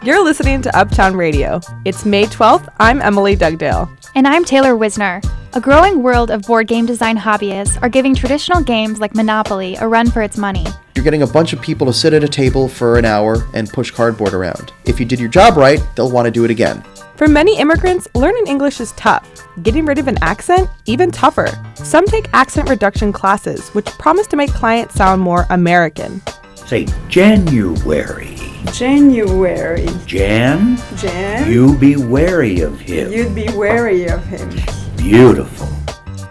You're listening to Uptown Radio. It's May 12th. I'm Emily Dugdale. And I'm Taylor Wisner. A growing world of board game design hobbyists are giving traditional games like Monopoly a run for its money. You're getting a bunch of people to sit at a table for an hour and push cardboard around. If you did your job right, they'll want to do it again. For many immigrants, learning English is tough. Getting rid of an accent, even tougher. Some take accent reduction classes, which promise to make clients sound more American. Say January. January. Jan? Jan? You be wary of him. You'd be wary of him. Beautiful.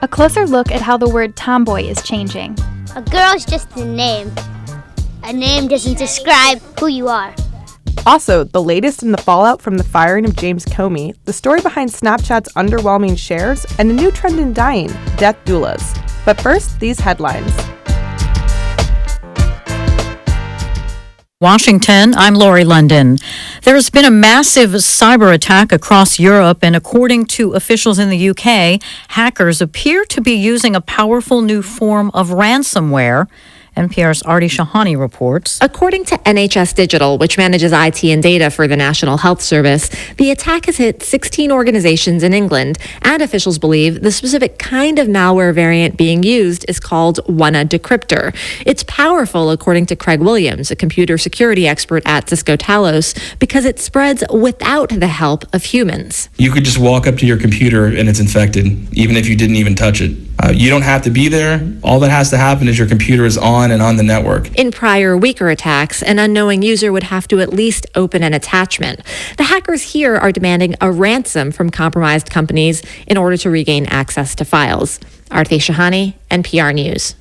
A closer look at how the word tomboy is changing. A girl's just a name. A name doesn't describe who you are. Also, the latest in the fallout from the firing of James Comey, the story behind Snapchat's underwhelming shares, and a new trend in dying, death doulas. But first, these headlines. Washington, I'm Lori London. There has been a massive cyber attack across Europe, and according to officials in the UK, hackers appear to be using a powerful new form of ransomware. NPR's Artie Shahani reports. According to NHS Digital, which manages IT and data for the National Health Service, the attack has hit 16 organizations in England, and officials believe the specific kind of malware variant being used is called WANA Decryptor. It's powerful, according to Craig Williams, a computer security expert at Cisco Talos, because it spreads without the help of humans. You could just walk up to your computer and it's infected, even if you didn't even touch it. You don't have to be there. All that has to happen is your computer is on and on the network. In prior, weaker attacks, an unknowing user would have to at least open an attachment. The hackers here are demanding a ransom from compromised companies in order to regain access to files. Arti Shahani, NPR News.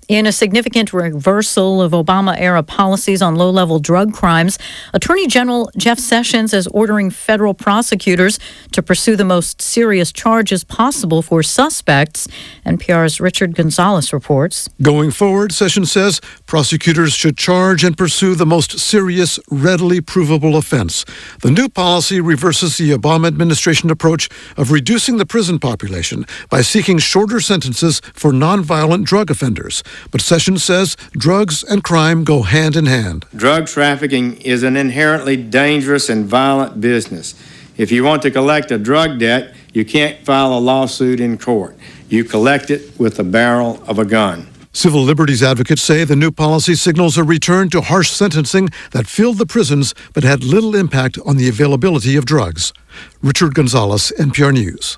In a significant reversal of Obama-era policies on low-level drug crimes, Attorney General Jeff Sessions is ordering federal prosecutors to pursue the most serious charges possible for suspects. NPR's Richard Gonzalez reports. Going forward, Sessions says prosecutors should charge and pursue the most serious, readily provable offense. The new policy reverses the Obama administration approach of reducing the prison population by seeking shorter sentences for nonviolent drug offenders. But Sessions says drugs and crime go hand in hand. Drug trafficking is an inherently dangerous and violent business. If you want to collect a drug debt, you can't file a lawsuit in court. You collect it with the barrel of a gun. Civil liberties advocates say the new policy signals a return to harsh sentencing that filled the prisons but had little impact on the availability of drugs. Richard Gonzalez, NPR News.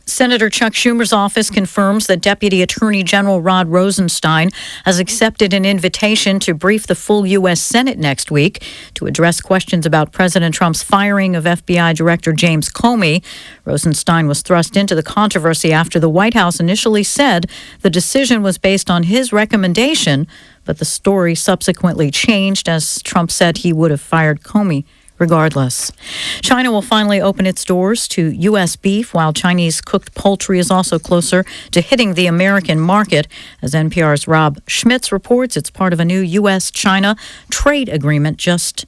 Senator Chuck Schumer's office confirms that Deputy Attorney General Rod Rosenstein has accepted an invitation to brief the full U.S. Senate next week to address questions about President Trump's firing of FBI Director James Comey. Rosenstein was thrust into the controversy after the White House initially said the decision was based on his recommendation, but the story subsequently changed as Trump said he would have fired Comey regardless. China will finally open its doors to U.S. beef, while Chinese cooked poultry is also closer to hitting the American market. As NPR's Rob Schmitz reports, it's part of a new U.S.-China trade agreement just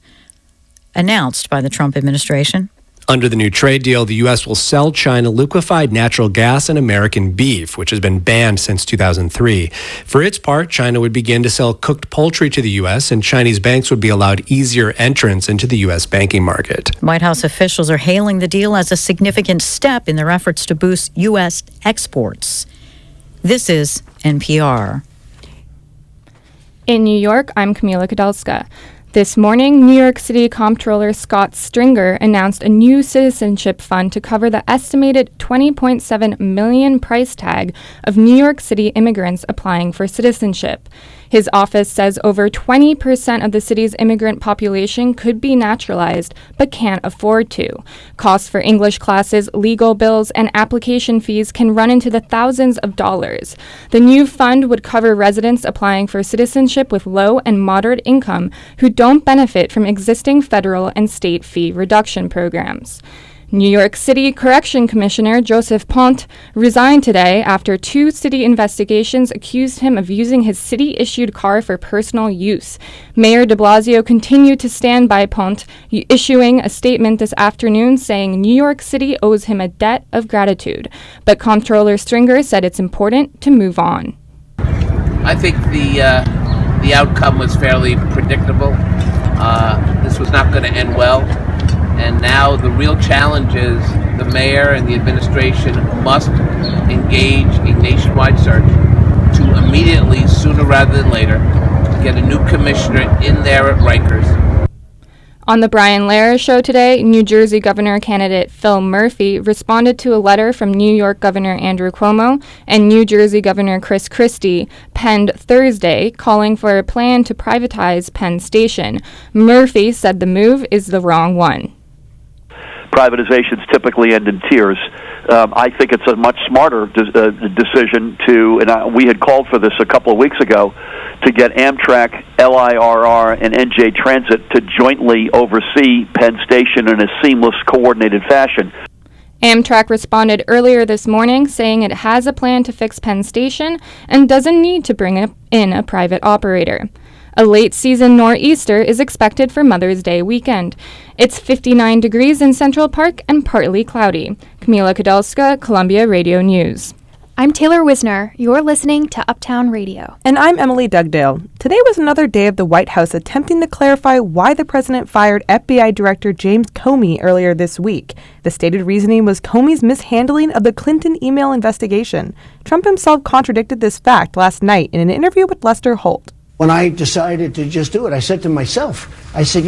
announced by the Trump administration. Under the new trade deal, the U.S. will sell China liquefied natural gas and American beef, which has been banned since 2003. For its part, China would begin to sell cooked poultry to the U.S., and Chinese banks would be allowed easier entrance into the U.S. banking market. White House officials are hailing the deal as a significant step in their efforts to boost U.S. exports. This is NPR. In New York, I'm Camila Kadalska. This morning, New York City Comptroller Scott Stringer announced a new citizenship fund to cover the estimated $20.7 million price tag of New York City immigrants applying for citizenship. His office says over 20% of the city's immigrant population could be naturalized, but can't afford to. Costs for English classes, legal bills, and application fees can run into the thousands of dollars. The new fund would cover residents applying for citizenship with low and moderate income who don't benefit from existing federal and state fee reduction programs. New York City Correction Commissioner Joseph Pont resigned today after 2 city investigations accused him of using his city-issued car for personal use. Mayor de Blasio continued to stand by Pont, issuing a statement this afternoon saying New York City owes him a debt of gratitude. But Comptroller Stringer said it's important to move on. I think the outcome was fairly predictable. this was not going to end well. And now the real challenge is the mayor and the administration must engage a nationwide search to immediately, sooner rather than later, get a new commissioner in there at Rikers. On the Brian Lehrer Show today, New Jersey Governor candidate Phil Murphy responded to a letter from New York Governor Andrew Cuomo and New Jersey Governor Chris Christie, penned Thursday, calling for a plan to privatize Penn Station. Murphy said the move is the wrong one. Privatizations typically end in tears. I think it's a much smarter decision to, and we had called for this a couple of weeks ago, to get Amtrak, LIRR, and NJ Transit to jointly oversee Penn Station in a seamless, coordinated fashion. Amtrak responded earlier this morning saying it has a plan to fix Penn Station and doesn't need to bring in a private operator. A late-season nor'easter is expected for Mother's Day weekend. It's 59 degrees in Central Park and partly cloudy. Kamila Kadalska, Columbia Radio News. I'm Taylor Wisner. You're listening to Uptown Radio. And I'm Emily Dugdale. Today was another day of the White House attempting to clarify why the president fired FBI Director James Comey earlier this week. The stated reasoning was Comey's mishandling of the Clinton email investigation. Trump himself contradicted this fact last night in an interview with Lester Holt. When I decided to just do it, I said to myself, I said,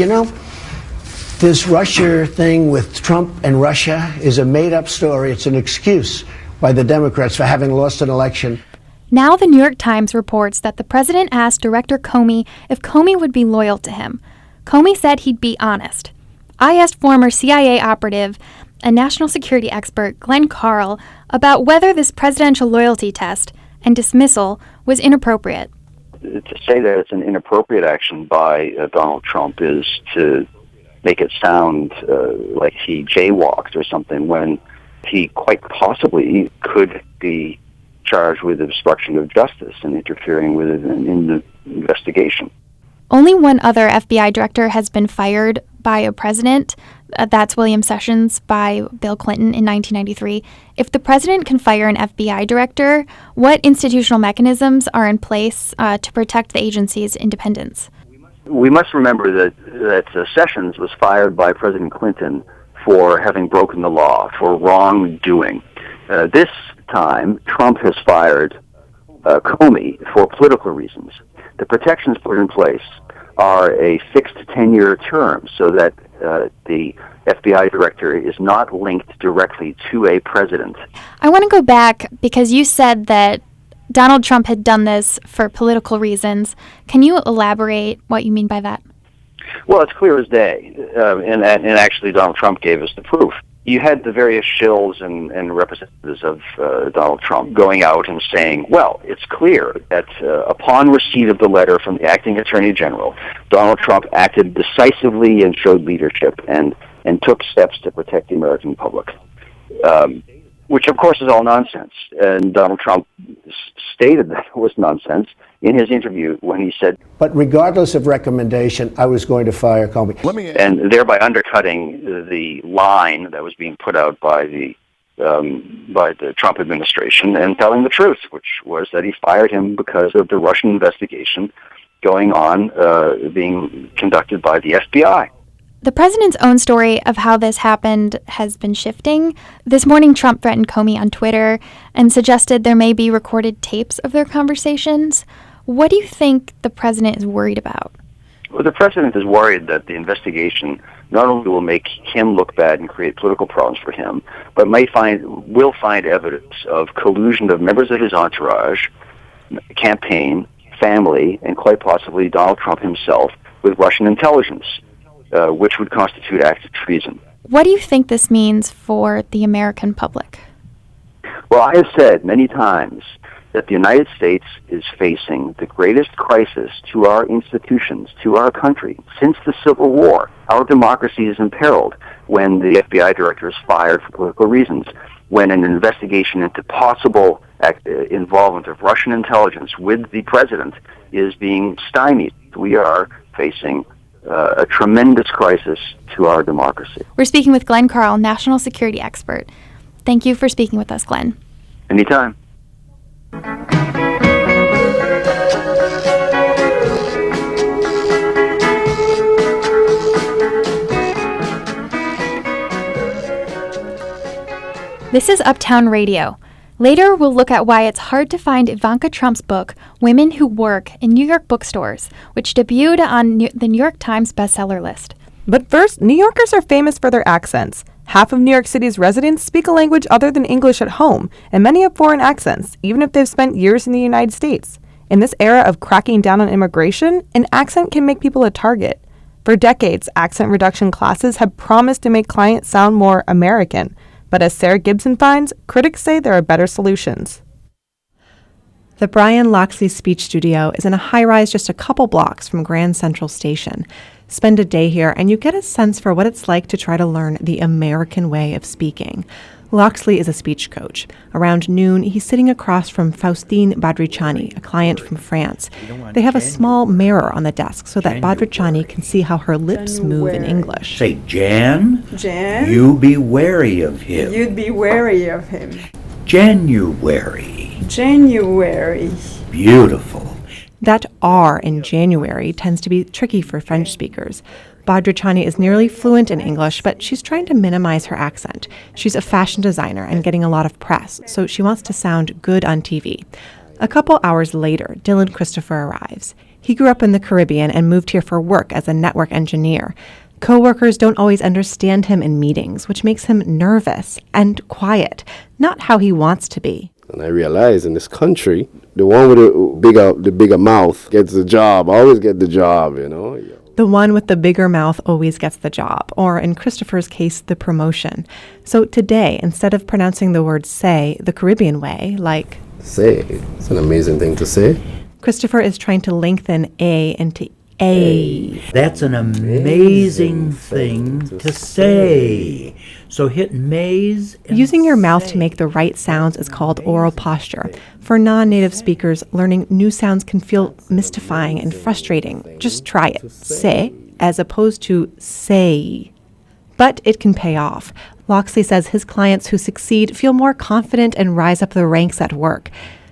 this Russia thing with Trump and Russia is a made-up story. It's an excuse by the Democrats for having lost an election. Now the New York Times reports that the president asked Director Comey if Comey would be loyal to him. Comey said he'd be honest. I asked former CIA operative and national security expert Glenn Carl about whether this presidential loyalty test and dismissal was inappropriate. To say that it's an inappropriate action by Donald Trump is to make it sound like he jaywalked or something, when he quite possibly could be charged with obstruction of justice and interfering with it in the investigation. Only one other FBI director has been fired by a president. That's William Sessions by Bill Clinton in 1993. If the president can fire an FBI director, what institutional mechanisms are in place to protect the agency's independence? We must remember that Sessions was fired by President Clinton for having broken the law, for wrongdoing. This time, Trump has fired Comey for political reasons. The protections put in place are a fixed 10-year term so that the FBI director is not linked directly to a president. I want to go back because you said that Donald Trump had done this for political reasons. Can you elaborate what you mean by that? Well, it's clear as day, and actually Donald Trump gave us the proof. You had the various shills and representatives of Donald Trump going out and saying, well, it's clear that upon receipt of the letter from the acting attorney general, Donald Trump acted decisively and showed leadership and took steps to protect the American public, which of course is all nonsense. And Donald Trump stated that it was nonsense in his interview when he said, but regardless of recommendation, I was going to fire Comey. And thereby undercutting the line that was being put out by the Trump administration and telling the truth, which was that he fired him because of the Russian investigation going on, being conducted by the FBI. The president's own story of how this happened has been shifting. This morning, Trump threatened Comey on Twitter and suggested there may be recorded tapes of their conversations. What do you think the president is worried about? Well, the president is worried that the investigation not only will make him look bad and create political problems for him, but will find evidence of collusion of members of his entourage, campaign, family, and quite possibly Donald Trump himself with Russian intelligence, which would constitute active treason. What do you think this means for the American public? Well, I have said many times that the United States is facing the greatest crisis to our institutions, to our country, since the Civil War. Our democracy is imperiled when the FBI director is fired for political reasons, when an investigation into possible involvement of Russian intelligence with the president is being stymied. We are facing a tremendous crisis to our democracy. We're speaking with Glenn Carl, national security expert. Thank you for speaking with us, Glenn. Anytime. This is Uptown Radio. Later, we'll look at why it's hard to find Ivanka Trump's book, Women Who Work, in New York bookstores, which debuted on the New York Times bestseller list. But first, New Yorkers are famous for their accents. Half of New York City's residents speak a language other than English at home, and many have foreign accents, even if they've spent years in the United States. In this era of cracking down on immigration, an accent can make people a target. For decades, accent reduction classes have promised to make clients sound more American. But as Sarah Gibson finds, critics say there are better solutions. The Brian Loxley Speech Studio is in a high-rise just a couple blocks from Grand Central Station. Spend a day here and you get a sense for what it's like to try to learn the American way of speaking. Loxley is a speech coach. Around noon, he's sitting across from Faustine Badrichani, a client from France. They have a small mirror on the desk so that Badrichani can see how her lips move in English. Say, Jan? Jan? You be wary of him. You'd be wary of him. January. January. Beautiful. That R in January tends to be tricky for French speakers. Badrichani is nearly fluent in English, but she's trying to minimize her accent. She's a fashion designer and getting a lot of press, so she wants to sound good on TV. A couple hours later, Dylan Christopher arrives. He grew up in the Caribbean and moved here for work as a network engineer. Coworkers don't always understand him in meetings, which makes him nervous and quiet, not how he wants to be. And I realize in this country, the one with the bigger mouth gets the job, always get the job, you know. The one with the bigger mouth always gets the job, or in Christopher's case, the promotion. So today, instead of pronouncing the word say the Caribbean way, like say, it's an amazing thing to say, Christopher is trying to lengthen A into A. That's an amazing thing to say. So hit maze. Using your mouth to make the right sounds is called oral posture. For non-native speakers, learning new sounds can feel mystifying and frustrating. Just try it. Say, as opposed to say. But it can pay off. Loxley says his clients who succeed feel more confident and rise up the ranks at work.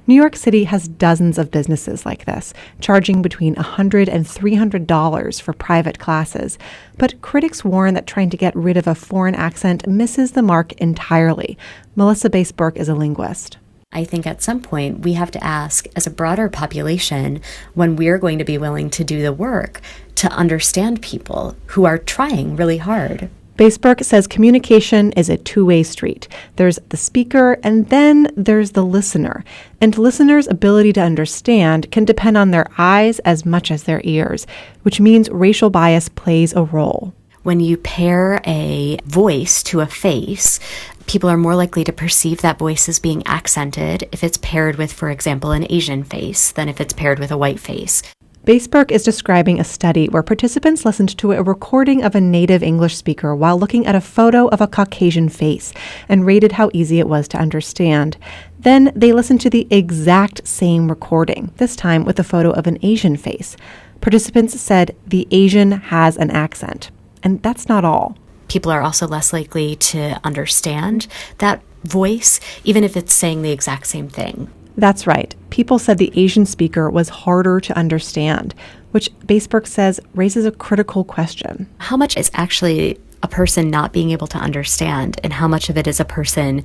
New York City has dozens of businesses like this, charging between $100 and $300 for private classes. But critics warn that trying to get rid of a foreign accent misses the mark entirely. Melissa Bass-Burke is a linguist. I think at some point we have to ask, as a broader population, when we're going to be willing to do the work to understand people who are trying really hard. Bass-Burke says communication is a two-way street. There's the speaker, and then there's the listener. And listeners' ability to understand can depend on their eyes as much as their ears, which means racial bias plays a role. When you pair a voice to a face, people are more likely to perceive that voice as being accented if it's paired with, for example, an Asian face than if it's paired with a white face. Bass-Burke is describing a study where participants listened to a recording of a native English speaker while looking at a photo of a Caucasian face and rated how easy it was to understand. Then they listened to the exact same recording, this time with a photo of an Asian face. Participants said the Asian has an accent. And that's not all. People are also less likely to understand that voice, even if it's saying the exact same thing. That's right. People said the Asian speaker was harder to understand, which Bass-Burke says raises a critical question. How much is actually a person not being able to understand, and how much of it is a person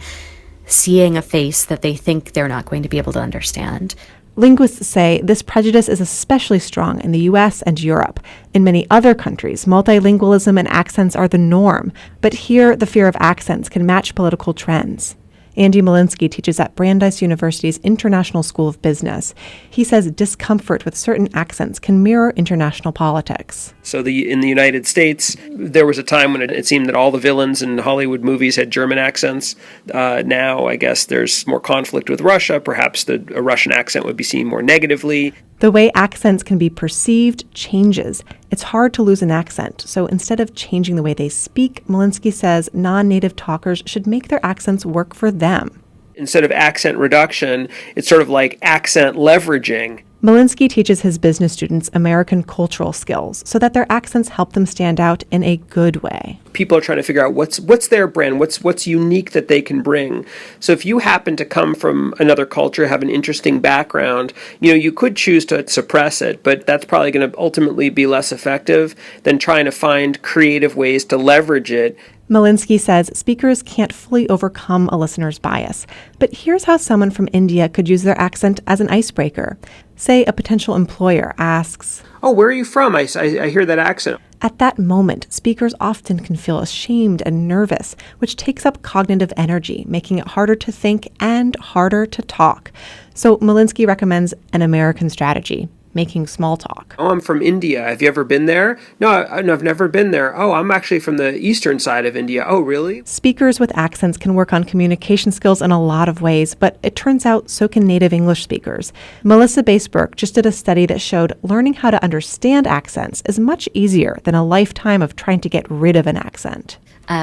seeing a face that they think they're not going to be able to understand? Linguists say this prejudice is especially strong in the U.S. and Europe. In many other countries, multilingualism and accents are the norm, but here the fear of accents can match political trends. Andy Malinsky teaches at Brandeis University's International School of Business. He says discomfort with certain accents can mirror international politics. So in the United States, there was a time when it seemed that all the villains in Hollywood movies had German accents. Now, I guess there's more conflict with Russia. Perhaps a Russian accent would be seen more negatively. The way accents can be perceived changes. It's hard to lose an accent, so instead of changing the way they speak, Malinsky says non-native talkers should make their accents work for them. Instead of accent reduction, it's sort of like accent leveraging. Malinsky teaches his business students American cultural skills so that their accents help them stand out in a good way. People are trying to figure out what's their brand, what's unique that they can bring. So if you happen to come from another culture, have an interesting background, you could choose to suppress it, but that's probably going to ultimately be less effective than trying to find creative ways to leverage it. Malinsky says speakers can't fully overcome a listener's bias, but here's how someone from India could use their accent as an icebreaker. Say a potential employer asks, "Oh, where are you from? I hear that accent." At that moment, speakers often can feel ashamed and nervous, which takes up cognitive energy, making it harder to think and harder to talk. So Malinsky recommends an American strategy: making small talk. "Oh, I'm from India. Have you ever been there?" No, I've never been there." "Oh, I'm actually from the eastern side of India." "Oh, really?" Speakers with accents can work on communication skills in a lot of ways, but it turns out so can native English speakers. Melissa Baseberg just did a study that showed learning how to understand accents is much easier than a lifetime of trying to get rid of an accent.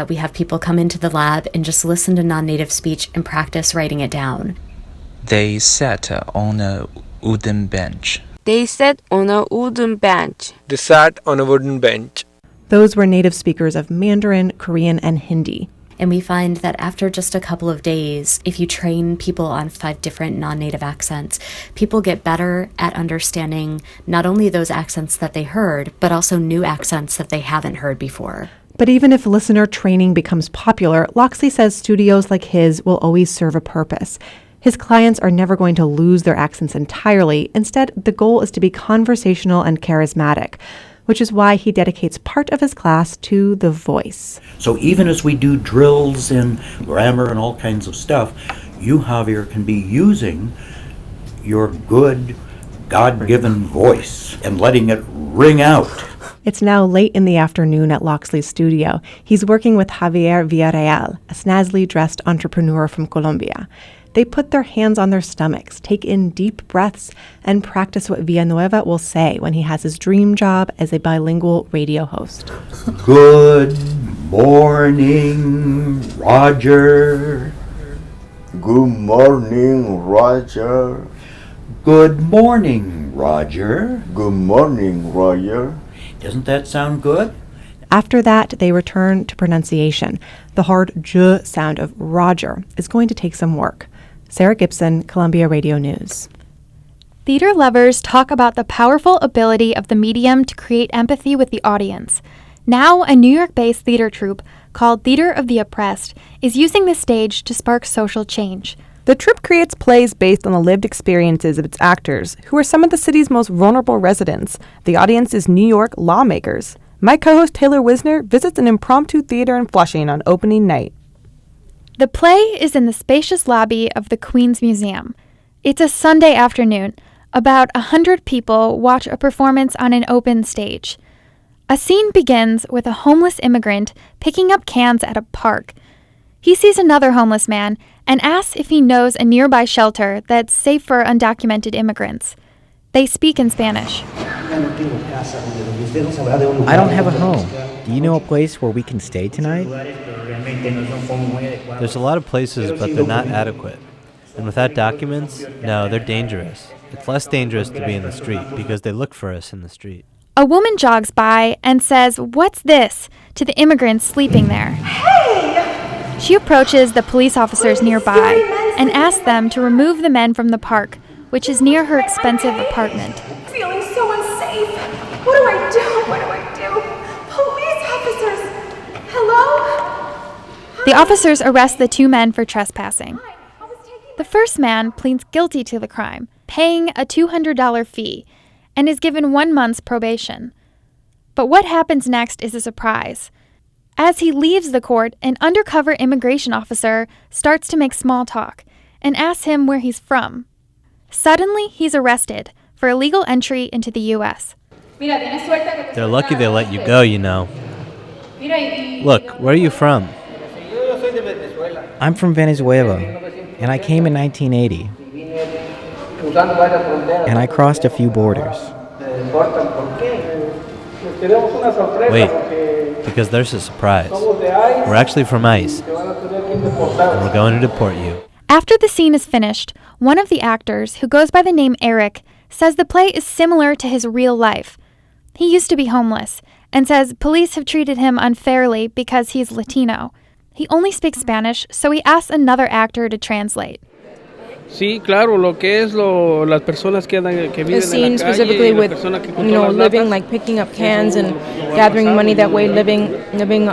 We have people come into the lab and just listen to non-native speech and practice writing it down. They sat on a wooden bench. They sat on a wooden bench. They sat on a wooden bench. Those were native speakers of Mandarin, Korean, and Hindi. And we find that after just a couple of days, if you train people on 5 different non-native accents, people get better at understanding not only those accents that they heard, but also new accents that they haven't heard before. But even if listener training becomes popular, Loxley says studios like his will always serve a purpose. His clients are never going to lose their accents entirely. Instead, the goal is to be conversational and charismatic, which is why he dedicates part of his class to the voice. So even as we do drills in grammar and all kinds of stuff, you, Javier, can be using your good, God-given voice and letting it ring out. It's now late in the afternoon at Loxley's studio. He's working with Javier Villarreal, a snazzily dressed entrepreneur from Colombia. They put their hands on their stomachs, take in deep breaths, and practice what Villanueva will say when he has his dream job as a bilingual radio host. Good morning, Roger. Good morning, Roger. Good morning, Roger. Good morning, Roger. Doesn't that sound good? After that, they return to pronunciation. The hard j sound of Roger is going to take some work. Sarah Gibson, Columbia Radio News. Theater lovers talk about the powerful ability of the medium to create empathy with the audience. Now, a New York-based theater troupe called Theater of the Oppressed is using the stage to spark social change. The troupe creates plays based on the lived experiences of its actors, who are some of the city's most vulnerable residents. The audience is New York lawmakers. My co-host Taylor Wisner visits an impromptu theater in Flushing on opening night. The play is in the spacious lobby of the Queen's Museum. It's a Sunday afternoon. About 100 people watch a performance on an open stage. A scene begins with a homeless immigrant picking up cans at a park. He sees another homeless man and asks if he knows a nearby shelter that's safe for undocumented immigrants. They speak in Spanish. I don't have a home. Do you know a place where we can stay tonight? There's a lot of places, but they're not adequate. And without documents, no, they're dangerous. It's less dangerous to be in the street because they look for us in the street. A woman jogs by and says, "What's this?" to the immigrants sleeping there. Hey! She approaches the police officers nearby and asks them to remove the men from the park, which is near her expensive apartment. I'm feeling so unsafe. What do I do? What do I do? Police officers! Hello? The officers arrest the 2 men for trespassing. The first man pleads guilty to the crime, paying a $200 fee, and is given 1 month's probation. But what happens next is a surprise. As he leaves the court, an undercover immigration officer starts to make small talk and asks him where he's from. Suddenly, he's arrested for illegal entry into the U.S. They're lucky they let you go, you know. Look, where are you from? I'm from Venezuela, and I came in 1980. And I crossed a few borders. Wait, because there's a surprise. We're actually from ICE, and we're going to deport you. After the scene is finished, one of the actors, who goes by the name Eric, says the play is similar to his real life. He used to be homeless and says police have treated him unfairly because he's Latino. He only speaks Spanish, so he asks another actor to translate. Sí, claro, lo que es las personas que viven en la calle, scene specifically with, living, like picking up cans and gathering money that way, living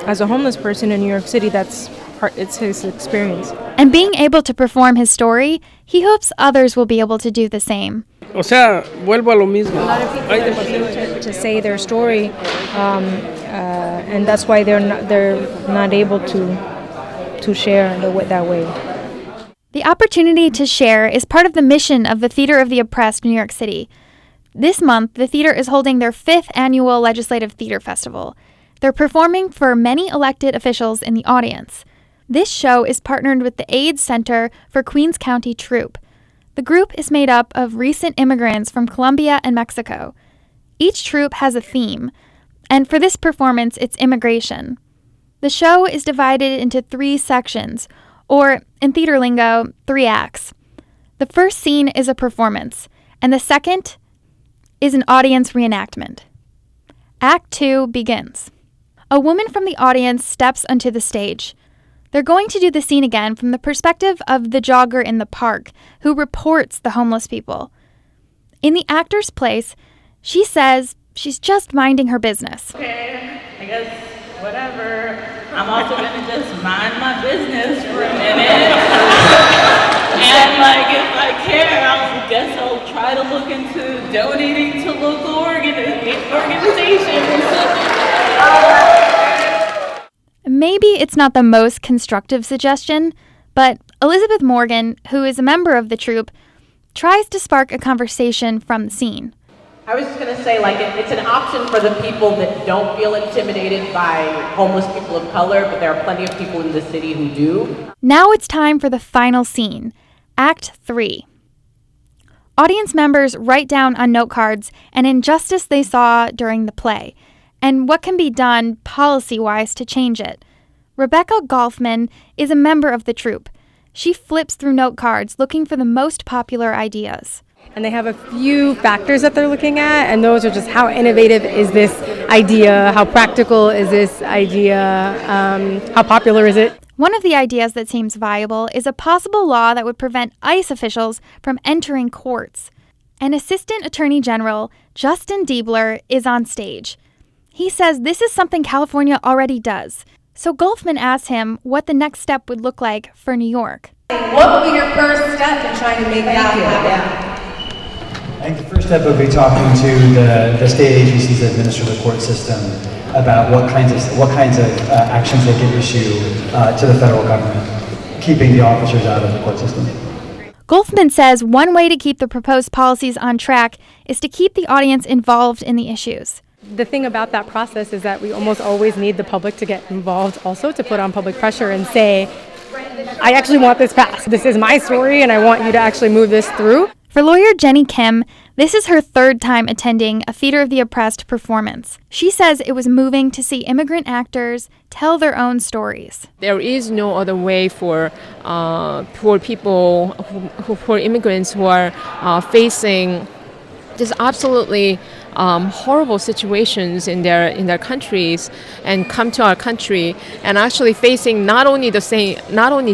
as a homeless person in New York City. It's his experience. And being able to perform his story, he hopes others will be able to do the same. O sea, vuelvo a lo mismo. A lot of people are ashamed to say their story, and that's why they're not able to share that way. The opportunity to share is part of the mission of the Theater of the Oppressed New York City. This month, the theater is holding their 5th annual Legislative Theater Festival. They're performing for many elected officials in the audience. This show is partnered with the AIDS Center for Queens County Troupe. The group is made up of recent immigrants from Colombia and Mexico. Each troupe has a theme, and for this performance, it's immigration. The show is divided into 3 sections, or, in theater lingo, 3 acts. The first scene is a performance, and the second is an audience reenactment. Act 2 begins. A woman from the audience steps onto the stage. They're going to do the scene again from the perspective of the jogger in the park, who reports the homeless people. In the actor's place, she says she's just minding her business. Okay, I guess whatever. I'm also gonna just mind my business for a minute. And if I care, I'll try to look into donating to local organizations. Maybe it's not the most constructive suggestion, but Elizabeth Morgan, who is a member of the troupe, tries to spark a conversation from the scene. I was just going to say, it's an option for the people that don't feel intimidated by homeless people of color, but there are plenty of people in the city who do. Now it's time for the final scene, Act 3. Audience members write down on note cards an injustice they saw during the play, and what can be done policy-wise to change it. Rebecca Golfman is a member of the troupe. She flips through note cards looking for the most popular ideas. And they have a few factors that they're looking at, and those are just how innovative is this idea, how practical is this idea, how popular is it. One of the ideas that seems viable is a possible law that would prevent ICE officials from entering courts. An Assistant Attorney General, Justin Diebler, is on stage. He says this is something California already does. So Golfman asks him what the next step would look like for New York. What would be your first step in trying to make that happen? I think the first step would be talking to the state agencies that administer the court system about what kinds of actions they can issue to the federal government, keeping the officers out of the court system. Golfman says one way to keep the proposed policies on track is to keep the audience involved in the issues. The thing about that process is that we almost always need the public to get involved also, to put on public pressure and say, I actually want this passed. This is my story and I want you to actually move this through. For lawyer Jenny Kim, this is her 3rd time attending a Theater of the Oppressed performance. She says it was moving to see immigrant actors tell their own stories. There is no other way for people, for immigrants who are facing just absolutely horrible situations in their countries, and come to our country and actually facing not only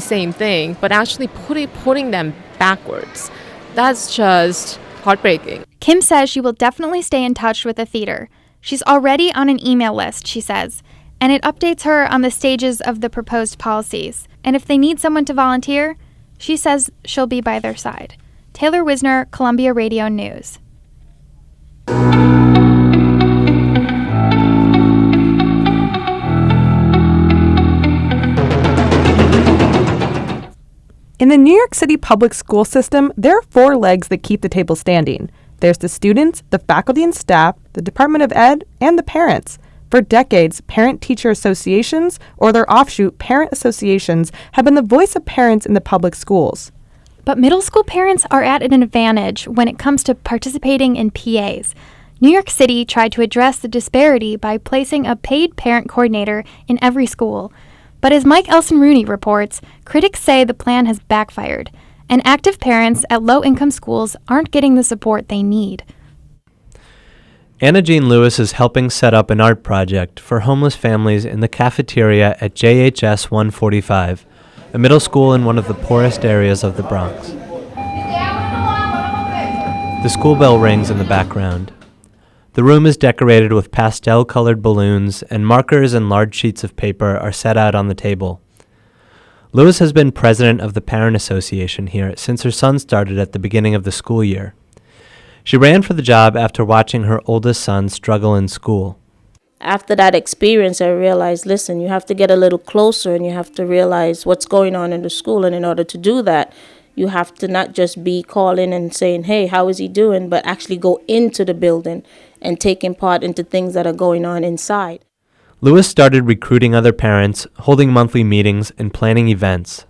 same thing, but actually putting them backwards. That's just heartbreaking. Kim says she will definitely stay in touch with the theater. She's already on an email list, she says, and it updates her on the stages of the proposed policies. And if they need someone to volunteer, she says she'll be by their side. Taylor Wisner, Columbia Radio News. In the New York City public school system, there are 4 legs that keep the table standing. There's the students, the faculty and staff, the Department of Ed, and the parents. For decades, parent-teacher associations, or their offshoot, parent associations, have been the voice of parents in the public schools. But middle school parents are at an advantage when it comes to participating in PAs. New York City tried to address the disparity by placing a paid parent coordinator in every school. But as Mike Elson-Rooney reports, critics say the plan has backfired. and active parents at low-income schools aren't getting the support they need. Anna Jean Lewis is helping set up an art project for homeless families in the cafeteria at JHS 145, a middle school in one of the poorest areas of the Bronx. The school bell rings in the background. The room is decorated with pastel-colored balloons, and markers and large sheets of paper are set out on the table. Lewis has been president of the Parent Association here since her son started at the beginning of the school year. She ran for the job after watching her oldest son struggle in school. After that experience, I realized, listen, you have to get a little closer and you have to realize what's going on in the school. And in order to do that, you have to not just be calling and saying, hey, how is he doing, but actually go into the building and taking part into things that are going on inside. Lewis started recruiting other parents, holding monthly meetings, and planning events.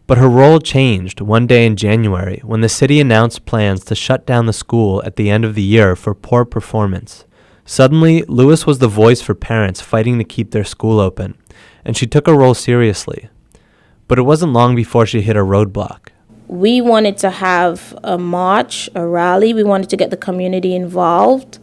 But her role changed one day in January when the city announced plans to shut down the school at the end of the year for poor performance. Suddenly, Lewis was the voice for parents fighting to keep their school open, and she took her role seriously. But it wasn't long before she hit a roadblock. We wanted to have a march, a rally. We wanted to get the community involved,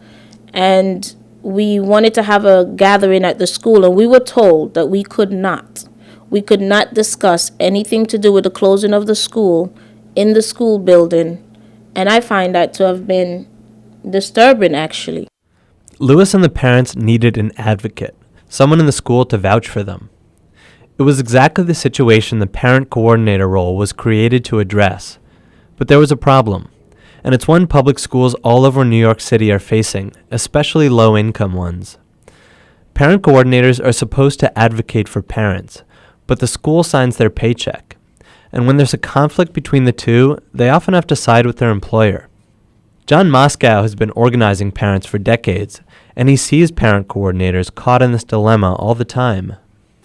and we wanted to have a gathering at the school, and we were told that we could not. We could not discuss anything to do with the closing of the school in the school building, and I find that to have been disturbing, actually. Lewis and the parents needed an advocate, someone in the school to vouch for them. It was exactly the situation the parent coordinator role was created to address. But there was a problem, and it's one public schools all over New York City are facing, especially low-income ones. Parent coordinators are supposed to advocate for parents, but the school signs their paycheck. And when there's a conflict between the two, they often have to side with their employer. John Moscow has been organizing parents for decades, and he sees parent coordinators caught in this dilemma all the time.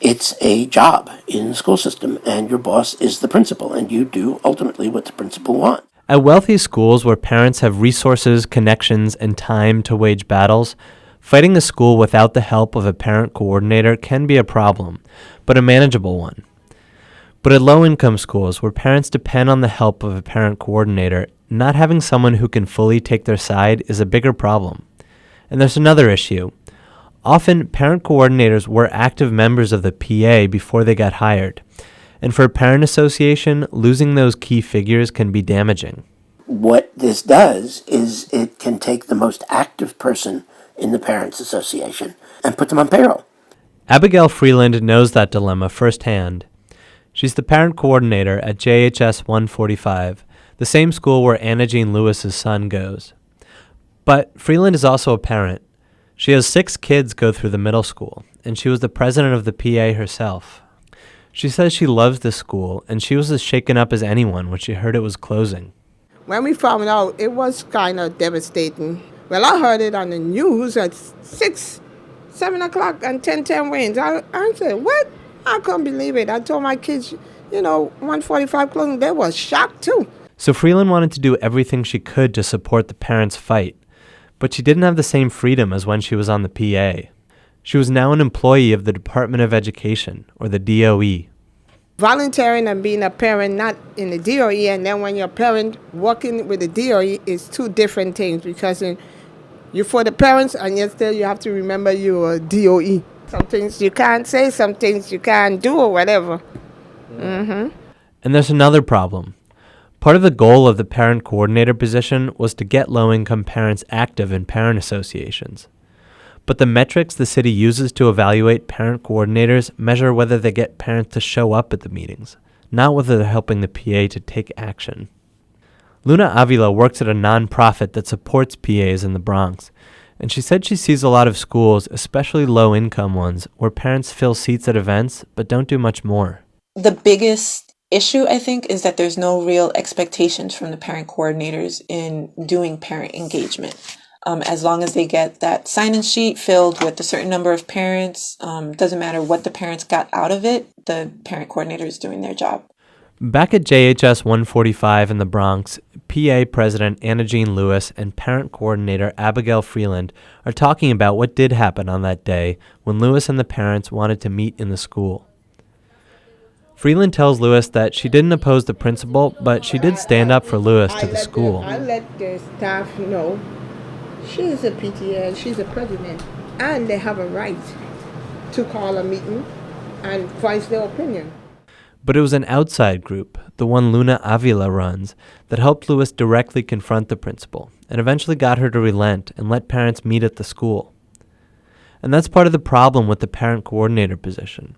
It's a job in the school system, and your boss is the principal, and you do ultimately what the principal wants. At wealthy schools where parents have resources, connections, and time to wage battles, fighting a school without the help of a parent coordinator can be a problem, but a manageable one. But at low-income schools where parents depend on the help of a parent coordinator, not having someone who can fully take their side is a bigger problem. And there's another issue. Often, parent coordinators were active members of the PA before they got hired. And for a parent association, losing those key figures can be damaging. What this does is it can take the most active person in the Parents Association and put them on payroll. Abigail Freeland knows that dilemma firsthand. She's the parent coordinator at JHS 145, the same school where Anna Jean Lewis's son goes. But Freeland is also a parent. She has 6 kids go through the middle school, and she was the president of the PA herself. She says she loves this school, and she was as shaken up as anyone when she heard it was closing. When we found out, it was kind of devastating. Well, I heard it on the news at 6, 7 o'clock and 10 rains. I said, what? I couldn't believe it. I told my kids, 145 closing. They were shocked, too. So Freeland wanted to do everything she could to support the parents' fight, but she didn't have the same freedom as when she was on the PA. She was now an employee of the Department of Education, or the DOE. Volunteering and being a parent, not in the DOE, and then when you're a parent, working with the DOE is 2 different things, because you're for the parents, and yet still you have to remember you're a DOE. Some things you can't say, some things you can't do, or whatever. Mm-hmm. And there's another problem. Part of the goal of the parent coordinator position was to get low-income parents active in parent associations. But the metrics the city uses to evaluate parent coordinators measure whether they get parents to show up at the meetings, not whether they're helping the PA to take action. Luna Avila works at a nonprofit that supports PAs in the Bronx, and she said she sees a lot of schools, especially low-income ones, where parents fill seats at events but don't do much more. The biggest issue, I think, is that there's no real expectations from the parent coordinators in doing parent engagement. As long as they get that sign-in sheet filled with a certain number of parents, doesn't matter what the parents got out of it, the parent coordinator is doing their job. Back at JHS 145 in the Bronx, PA President Anna Jean Lewis and parent coordinator Abigail Freeland are talking about what did happen on that day when Lewis and the parents wanted to meet in the school. Freeland tells Lewis that she didn't oppose the principal, but she did stand up for Lewis to the school. I let the staff know she is a PTA, she's a president, and they have a right to call a meeting and voice their opinion. But it was an outside group, the one Luna Avila runs, that helped Lewis directly confront the principal and eventually got her to relent and let parents meet at the school. And that's part of the problem with the parent coordinator position.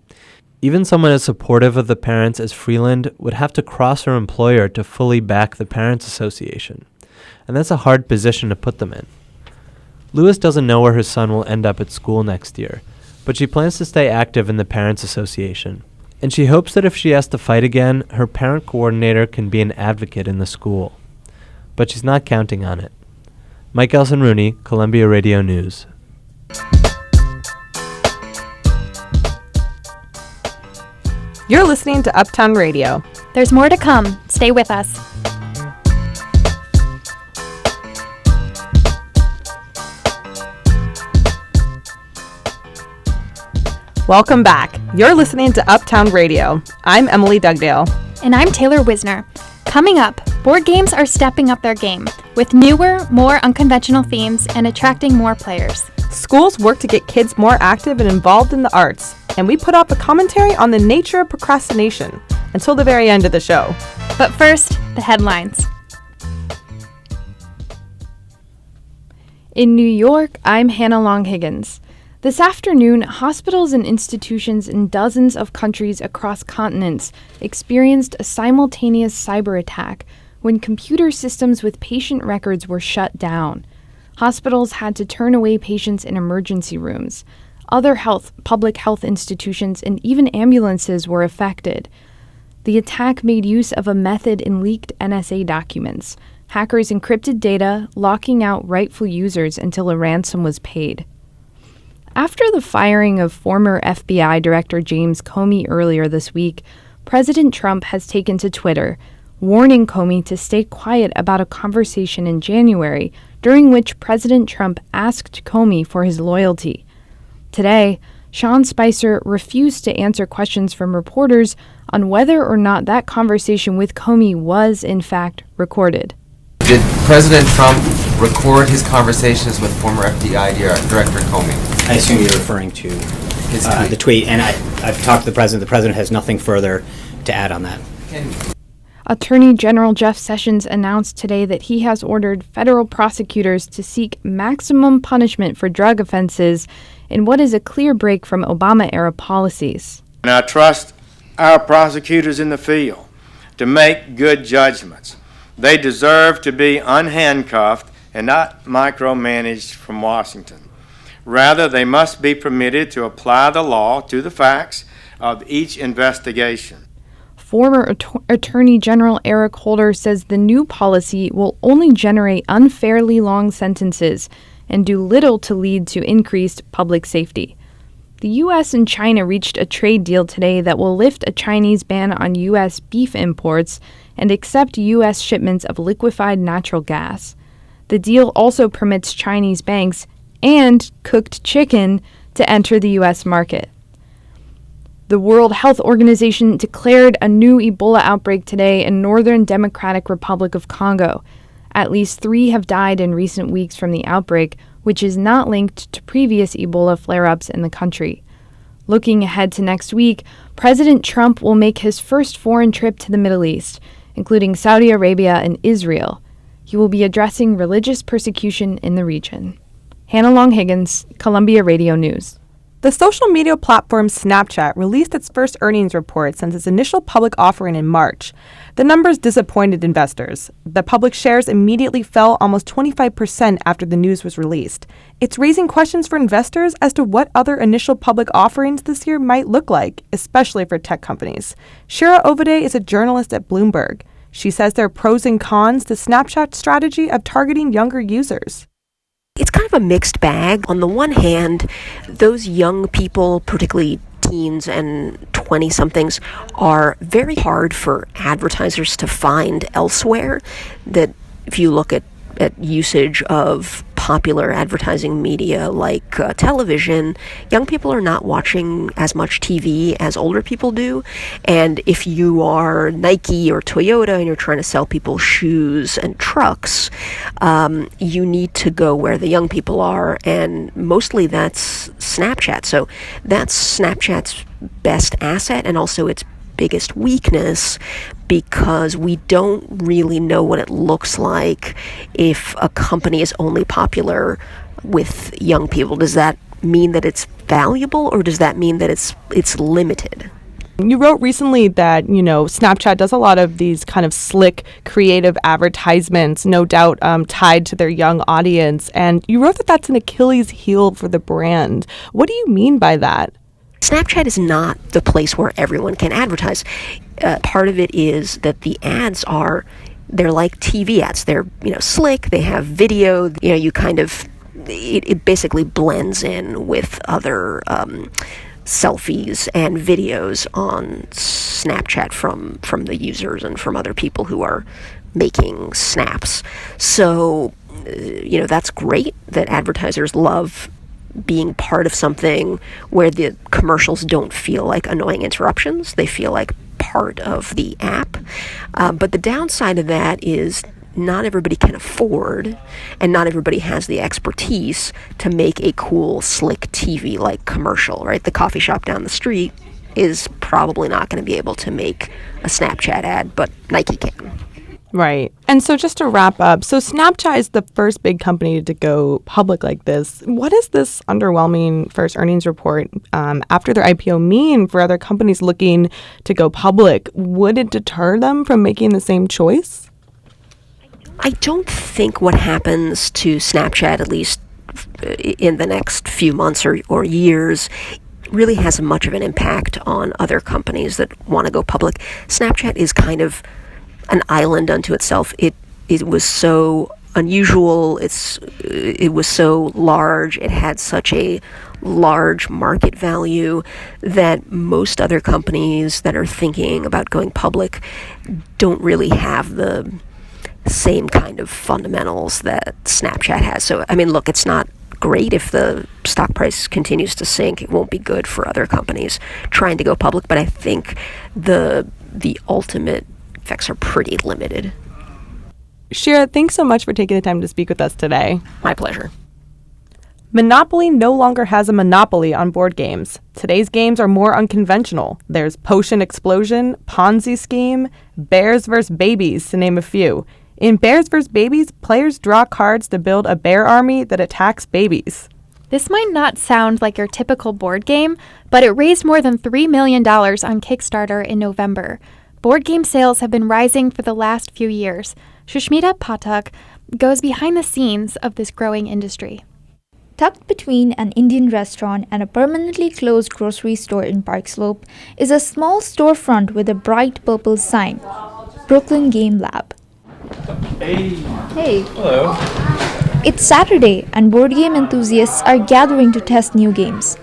Even someone as supportive of the parents as Freeland would have to cross her employer to fully back the Parents Association. And that's a hard position to put them in. Lewis doesn't know where her son will end up at school next year, but she plans to stay active in the Parents Association. And she hopes that if she has to fight again, her parent coordinator can be an advocate in the school. But she's not counting on it. Mike Elson-Rooney, Columbia Radio News. You're listening to Uptown Radio. There's more to come. Stay with us. Welcome back. You're listening to Uptown Radio. I'm Emily Dugdale. And I'm Taylor Wisner. Coming up, board games are stepping up their game with newer, more unconventional themes and attracting more players. Schools work to get kids more active and involved in the arts, and we put up a commentary on the nature of procrastination until the very end of the show. But first, the headlines. In New York, I'm Hannah Long-Higgins. This afternoon, hospitals and institutions in dozens of countries across continents experienced a simultaneous cyber attack when computer systems with patient records were shut down. Hospitals had to turn away patients in emergency rooms. Other public health institutions and even ambulances were affected. The attack made use of a method in leaked NSA documents. Hackers encrypted data, locking out rightful users until a ransom was paid. After the firing of former FBI Director James Comey earlier this week, President Trump has taken to Twitter, warning Comey to stay quiet about a conversation in January during which President Trump asked Comey for his loyalty. Today, Sean Spicer refused to answer questions from reporters on whether or not that conversation with Comey was, in fact, recorded. Did President Trump record his conversations with former FBI Director Comey? I assume you're referring to the tweet, and I've talked to the president. The president has nothing further to add on that. Attorney General Jeff Sessions announced today that he has ordered federal prosecutors to seek maximum punishment for drug offenses in what is a clear break from Obama-era policies. And I trust our prosecutors in the field to make good judgments. They deserve to be unhandcuffed and not micromanaged from Washington. Rather, they must be permitted to apply the law to the facts of each investigation. Former Attorney General Eric Holder says the new policy will only generate unfairly long sentences and do little to lead to increased public safety. The U.S. and China reached a trade deal today that will lift a Chinese ban on U.S. beef imports and accept U.S. shipments of liquefied natural gas. The deal also permits Chinese banks and cooked chicken to enter the U.S. market. The World Health Organization declared a new Ebola outbreak today in Northern Democratic Republic of Congo. At least 3 have died in recent weeks from the outbreak, which is not linked to previous Ebola flare-ups in the country. Looking ahead to next week, President Trump will make his first foreign trip to the Middle East, including Saudi Arabia and Israel. He will be addressing religious persecution in the region. Hannah Long-Higgins, Columbia Radio News. The social media platform Snapchat released its first earnings report since its initial public offering in March. The numbers disappointed investors. The public shares immediately fell almost 25% after the news was released. It's raising questions for investors as to what other initial public offerings this year might look like, especially for tech companies. Shira Ovide is a journalist at Bloomberg. She says there are pros and cons to Snapchat's strategy of targeting younger users. It's kind of a mixed bag. On the one hand, those young people, particularly teens and 20-somethings, are very hard for advertisers to find elsewhere. That if you look at usage of popular advertising media like television, young people are not watching as much TV as older people do. And if you are Nike or Toyota and you're trying to sell people shoes and trucks, you need to go where the young people are, and mostly that's Snapchat. So that's Snapchat's best asset and also its biggest weakness, because we don't really know what it looks like if a company is only popular with young people. Does that mean that it's valuable, or does that mean that it's limited? You wrote recently that, Snapchat does a lot of these kind of slick, creative advertisements, no doubt tied to their young audience. And you wrote that that's an Achilles heel for the brand. What do you mean by that? Snapchat is not the place where everyone can advertise. Part of it is that the ads they're like TV ads. They're, slick, they have video, you kind of, it basically blends in with other selfies and videos on Snapchat from the users and from other people who are making snaps. So, that's great that advertisers love being part of something where the commercials don't feel like annoying interruptions. They feel like part of the app. But the downside of that is not everybody can afford, and not everybody has the expertise to make a cool, slick TV-like commercial, right? The coffee shop down the street is probably not going to be able to make a Snapchat ad, but Nike can. Right. And so just to wrap up, so Snapchat is the first big company to go public like this. What does this underwhelming first earnings report after their IPO mean for other companies looking to go public? Would it deter them from making the same choice? I don't think what happens to Snapchat, at least in the next few months or years, really has much of an impact on other companies that want to go public. Snapchat is kind of an island unto itself. It was so unusual. It was so large. It had such a large market value that most other companies that are thinking about going public don't really have the same kind of fundamentals that Snapchat has. So, look, it's not great if the stock price continues to sink. It won't be good for other companies trying to go public, but I think the ultimate effects are pretty limited. Shira, thanks so much for taking the time to speak with us today. My pleasure. Monopoly no longer has a monopoly on board games. Today's games are more unconventional. There's Potion Explosion, Ponzi Scheme, Bears vs. Babies, to name a few. In Bears vs. Babies, players draw cards to build a bear army that attacks babies. This might not sound like your typical board game, but it raised more than $3 million on Kickstarter in November. Board game sales have been rising for the last few years. Shushmita Pathak goes behind the scenes of this growing industry. Tucked between an Indian restaurant and a permanently closed grocery store in Park Slope is a small storefront with a bright purple sign, Brooklyn Game Lab. Hey. Hello. It's Saturday and board game enthusiasts are gathering to test new games.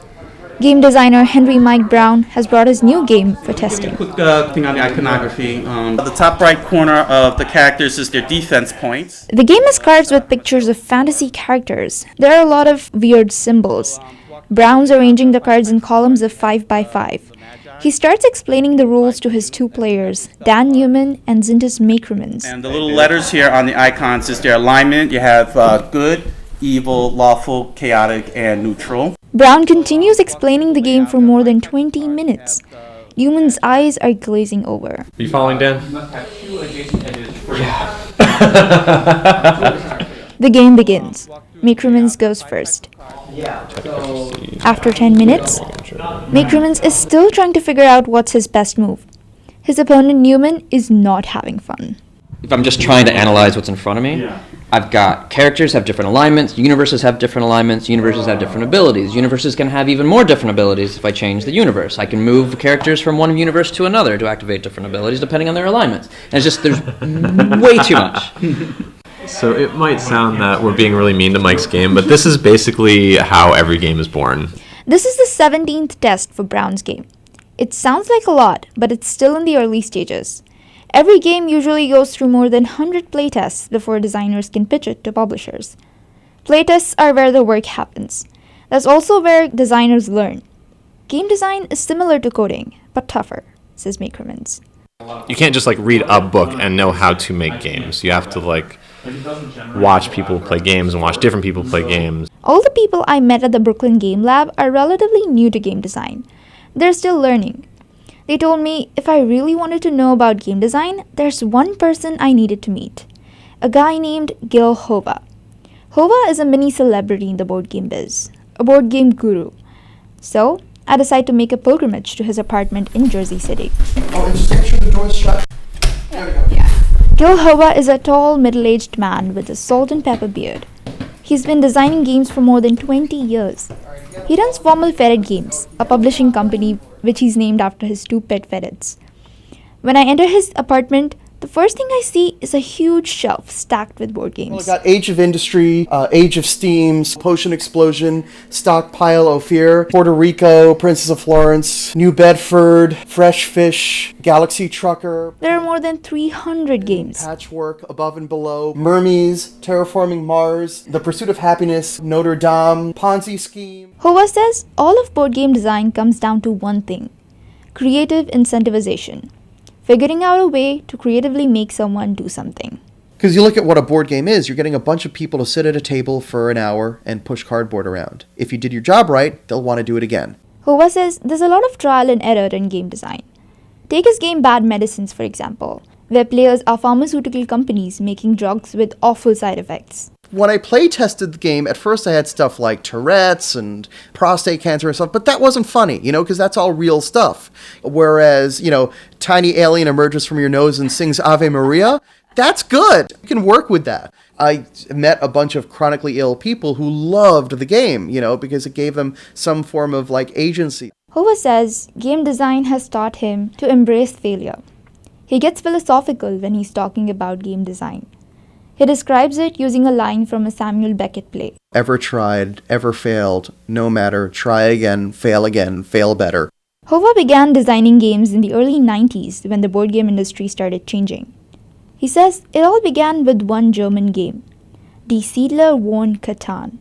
Game designer Henry Mike Brown has brought his new game for testing. Quick thing on the iconography. The top right corner of the characters is their defense points. The game is cards with pictures of fantasy characters. There are a lot of weird symbols. Brown's arranging the cards in columns of 5 by 5. He starts explaining the rules to his two players, Dan Newman and Zintas Makermans. And the little letters here on the icons is their alignment. You have good, evil, lawful, chaotic, and neutral. Brown continues explaining the game for more than 20 minutes. Newman's eyes are glazing over. Are you following, Dan? The game begins. Makermans goes first. After 10 minutes, Makermans is still trying to figure out what's his best move. His opponent Newman is not having fun. If I'm just trying to analyze what's in front of me, I've got characters have different alignments, universes have different alignments, universes have different abilities. Universes can have even more different abilities if I change the universe. I can move characters from one universe to another to activate different abilities depending on their alignments. And it's just, there's way too much. So it might sound that we're being really mean to Mike's game, but this is basically how every game is born. This is the 17th test for Brown's game. It sounds like a lot, but it's still in the early stages. Every game usually goes through more than 100 playtests before designers can pitch it to publishers. Playtests are where the work happens. That's also where designers learn. Game design is similar to coding, but tougher, says Makermans. You can't just like read a book and know how to make games. You have to like watch people play games and watch different people play games. All the people I met at the Brooklyn Game Lab are relatively new to game design. They're still learning. They told me if I really wanted to know about game design, there's one person I needed to meet. A guy named Gil Hova. Hova is a mini celebrity in the board game biz, a board game guru. So, I decided to make a pilgrimage to his apartment in Jersey City. Oh, and just make sure the door's shut. There we go. Yeah. Gil Hova is a tall, middle-aged man with a salt and pepper beard. He's been designing games for more than 20 years. He runs Formal Ferret Games, a publishing company which he's named after his 2 pet ferrets. When I enter his apartment, the first thing I see is a huge shelf stacked with board games. Well, I got Age of Industry, Age of Steam, Potion Explosion, Stockpile Ophir, Puerto Rico, Princess of Florence, New Bedford, Fresh Fish, Galaxy Trucker. There are more than 300 games. Patchwork, Above and Below, Mermies, Terraforming Mars, The Pursuit of Happiness, Notre Dame, Ponzi Scheme. Hova says all of board game design comes down to one thing: creative incentivization. Figuring out a way to creatively make someone do something. Because you look at what a board game is, you're getting a bunch of people to sit at a table for an hour and push cardboard around. If you did your job right, they'll want to do it again. Hova says there's a lot of trial and error in game design. Take his game Bad Medicines, for example, where players are pharmaceutical companies making drugs with awful side effects. When I play tested the game, at first I had stuff like Tourette's and prostate cancer and stuff, but that wasn't funny, because that's all real stuff. Whereas, tiny alien emerges from your nose and sings Ave Maria, that's good. You can work with that. I met a bunch of chronically ill people who loved the game, because it gave them some form of agency. Hova says game design has taught him to embrace failure. He gets philosophical when he's talking about game design. He describes it using a line from a Samuel Beckett play. Ever tried, ever failed, no matter, try again, fail better. Hova began designing games in the early 90s when the board game industry started changing. He says it all began with one German game, Die Siedler von Catan,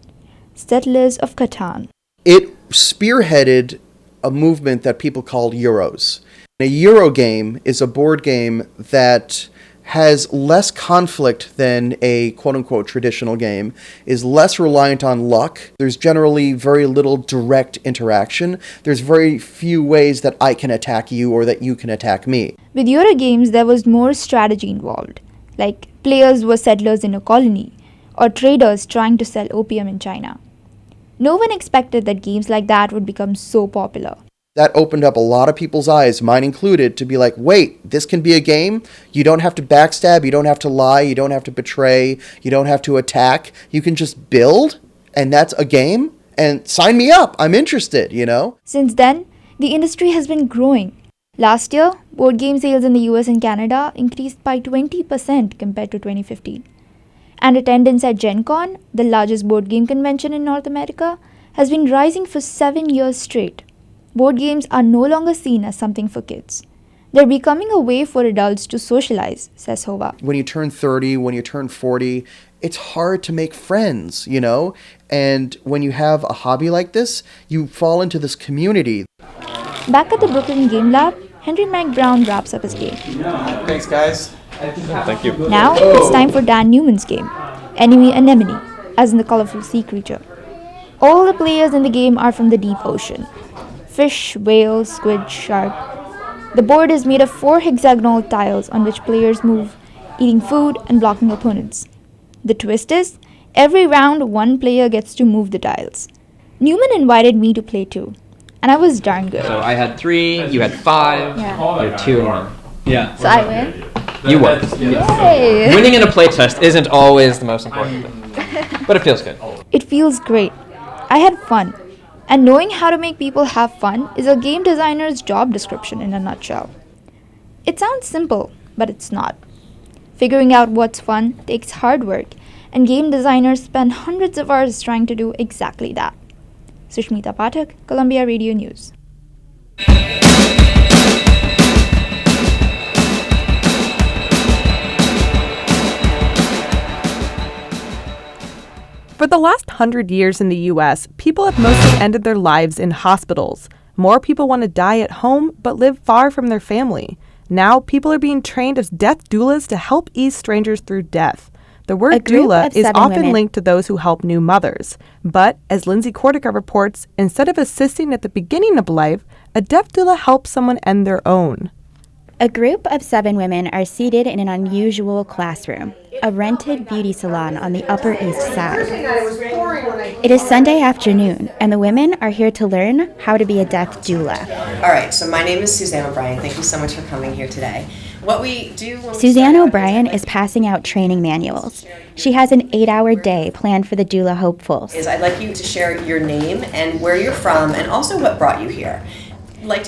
Settlers of Catan. It spearheaded a movement that people called Euros. A Euro game is a board game that has less conflict than a quote-unquote traditional game, is less reliant on luck. There's generally very little direct interaction. There's very few ways that I can attack you or that you can attack me. With Euro games, there was more strategy involved, like players were settlers in a colony, or traders trying to sell opium in China. No one expected that games like that would become so popular. That opened up a lot of people's eyes, mine included, to be like, wait, this can be a game? You don't have to backstab, you don't have to lie, you don't have to betray, you don't have to attack. You can just build, and that's a game? And sign me up, I'm interested, Since then, the industry has been growing. Last year, board game sales in the US and Canada increased by 20% compared to 2015. And attendance at Gen Con, the largest board game convention in North America, has been rising for 7 years straight. Board games are no longer seen as something for kids. They're becoming a way for adults to socialize, says Hova. When you turn 30, when you turn 40, it's hard to make friends, And when you have a hobby like this, you fall into this community. Back at the Brooklyn Game Lab, Henry McBrown wraps up his game. Thanks, guys. Thank you. Now it's time for Dan Newman's game, Enemy Anemone, as in the colorful sea creature. All the players in the game are from the deep ocean. Fish, whale, squid, shark. The board is made of 4 hexagonal tiles on which players move, eating food and blocking opponents. The twist is, every round one player gets to move the tiles. Newman invited me to play too, and I was darn good. So I had 3, you had 5, Yeah. you had 2 more. Yeah. So I win? You won. Yay! Winning in a playtest isn't always the most important thing, but it feels good. It feels great. I had fun. And knowing how to make people have fun is a game designer's job description in a nutshell. It sounds simple, but it's not. Figuring out what's fun takes hard work, and game designers spend hundreds of hours trying to do exactly that. Sushmita Pathak, Columbia Radio News. For the last 100 years in the U.S., people have mostly ended their lives in hospitals. More people want to die at home but live far from their family. Now, people are being trained as death doulas to help ease strangers through death. The word doula is often linked to those who help new mothers. But, as Lindsay Cortica reports, instead of assisting at the beginning of life, a death doula helps someone end their own. A group of 7 women are seated in an unusual classroom, a rented beauty salon on the Upper East Side. It is Sunday afternoon, and the women are here to learn how to be a death doula. All right, so my name is Suzanne O'Brien. Thank you so much for coming here today. What we do when Suzanne O'Brien is passing out training manuals. She has an 8-hour day planned for the doula hopefuls. I'd like you to share your name and where you're from and also what brought you here.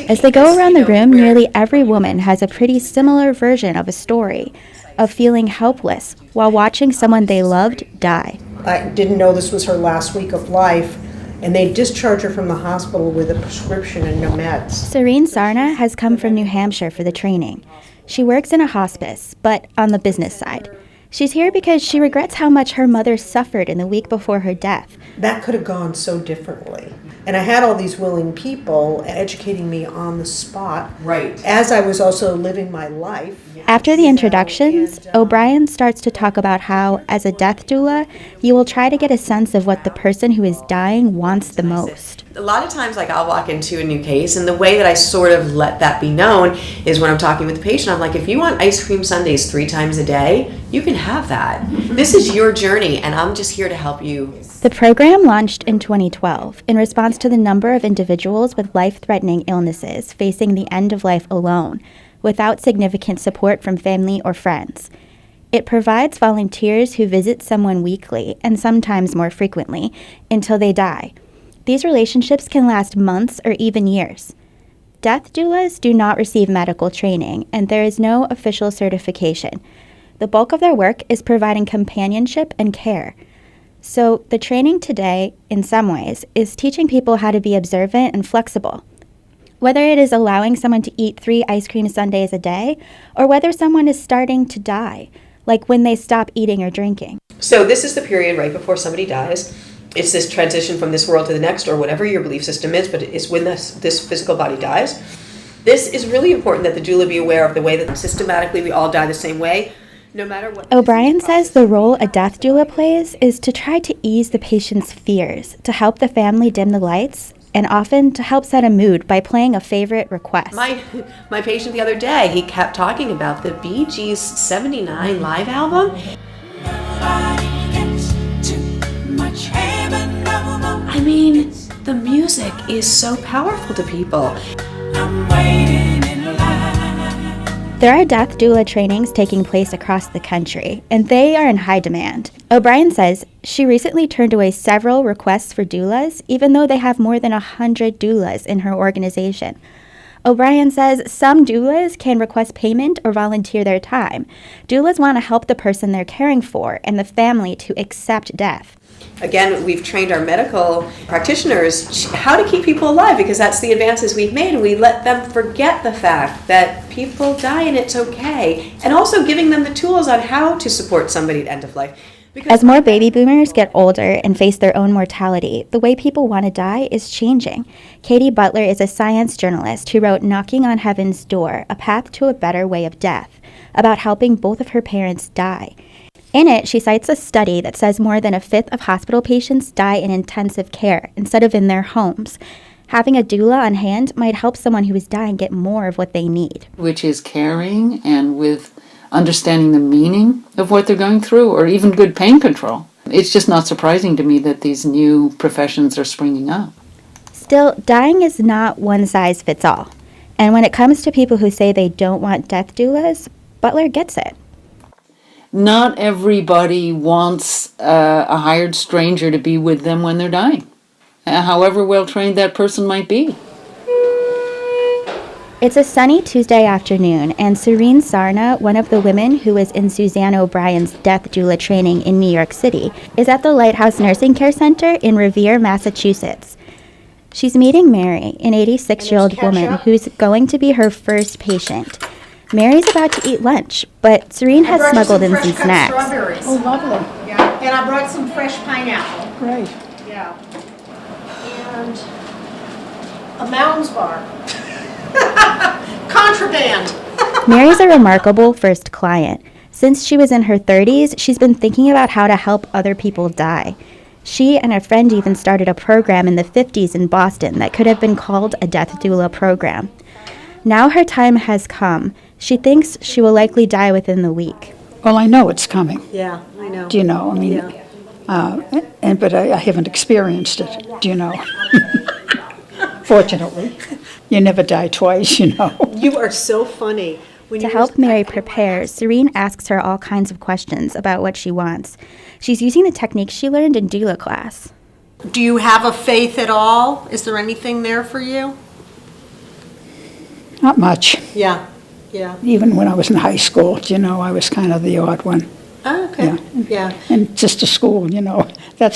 As they go around the room, nearly every woman has a pretty similar version of a story of feeling helpless while watching someone they loved die. I didn't know this was her last week of life, and they discharged her from the hospital with a prescription and no meds. Serene Sarna has come from New Hampshire for the training. She works in a hospice, but on the business side. She's here because she regrets how much her mother suffered in the week before her death. That could have gone so differently. And I had all these willing people educating me on the spot. Right. As I was also living my life. After the introductions, O'Brien starts to talk about how, as a death doula, you will try to get a sense of what the person who is dying wants the most. A lot of times, I'll walk into a new case, and the way that I sort of let that be known is when I'm talking with the patient, I'm like, if you want ice cream sundaes 3 times a day, you can have that. This is your journey, and I'm just here to help you. The program launched in 2012 in response to the number of individuals with life-threatening illnesses facing the end of life alone, without significant support from family or friends. It provides volunteers who visit someone weekly, and sometimes more frequently, until they die. These relationships can last months or even years. Death doulas do not receive medical training, and there is no official certification. The bulk of their work is providing companionship and care. So the training today, in some ways, is teaching people how to be observant and flexible. Whether it is allowing someone to eat 3 ice cream sundaes a day, or whether someone is starting to die, like when they stop eating or drinking. So this is the period right before somebody dies. It's this transition from this world to the next, or whatever your belief system is, but it's when this physical body dies. This is really important that the doula be aware of the way that systematically we all die the same way, no matter what. O'Brien says the role a death doula plays is to try to ease the patient's fears, to help the family dim the lights, and often to help set a mood by playing a favorite request. My patient the other day, he kept talking about the Bee Gees' 79 live album. I mean, the music is so powerful to people. There are death doula trainings taking place across the country, and they are in high demand. O'Brien says she recently turned away several requests for doulas, even though they have more than 100 doulas in her organization. O'Brien says some doulas can request payment or volunteer their time. Doulas want to help the person they're caring for and the family to accept death. Again, we've trained our medical practitioners how to keep people alive, because that's the advances we've made, and we let them forget the fact that people die and it's okay, and also giving them the tools on how to support somebody at end of life. As more baby boomers get older and face their own mortality, the way people want to die is changing. Katie Butler is a science journalist who wrote Knocking on Heaven's Door, A Path to a Better Way of Death, about helping both of her parents die. In it, she cites a study that says more than 1/5 of hospital patients die in intensive care instead of in their homes. Having a doula on hand might help someone who is dying get more of what they need. Which is caring and with understanding the meaning of what they're going through, or even good pain control. It's just not surprising to me that these new professions are springing up. Still, dying is not one size fits all. And when it comes to people who say they don't want death doulas, Butler gets it. Not everybody wants a hired stranger to be with them when they're dying, however well trained that person might be. It's a sunny Tuesday afternoon, and Serene Sarna, one of the women who was in Suzanne O'Brien's death doula training in New York City, is at the Lighthouse Nursing Care Center in Revere, Massachusetts. She's meeting Mary, an 86-year-old woman who's going to be her first patient. Mary's about to eat lunch, but Serene has smuggled in some snacks. Strawberries. Oh, lovely. Yeah, and I brought some fresh pineapple. Great. Yeah. And a Mounds bar. Contraband. Mary's a remarkable first client. Since she was in her 30s, she's been thinking about how to help other people die. She and a friend even started a program in the 50s in Boston that could have been called a death doula program. Now her time has come. She thinks she will likely die within the week. Well, I know it's coming. Yeah, I know. Do you know? I mean, but I haven't experienced it. Do you know? Fortunately, you never die twice, you know. You are so funny. To help Mary prepare, Serene asks her all kinds of questions about what she wants. She's using the techniques she learned in doula class. Do you have a faith at all? Is there anything there for you? Not much. Yeah, yeah. Even when I was in high school, you know, I was kind of the odd one. Oh, okay. Yeah. And just a school, you know, that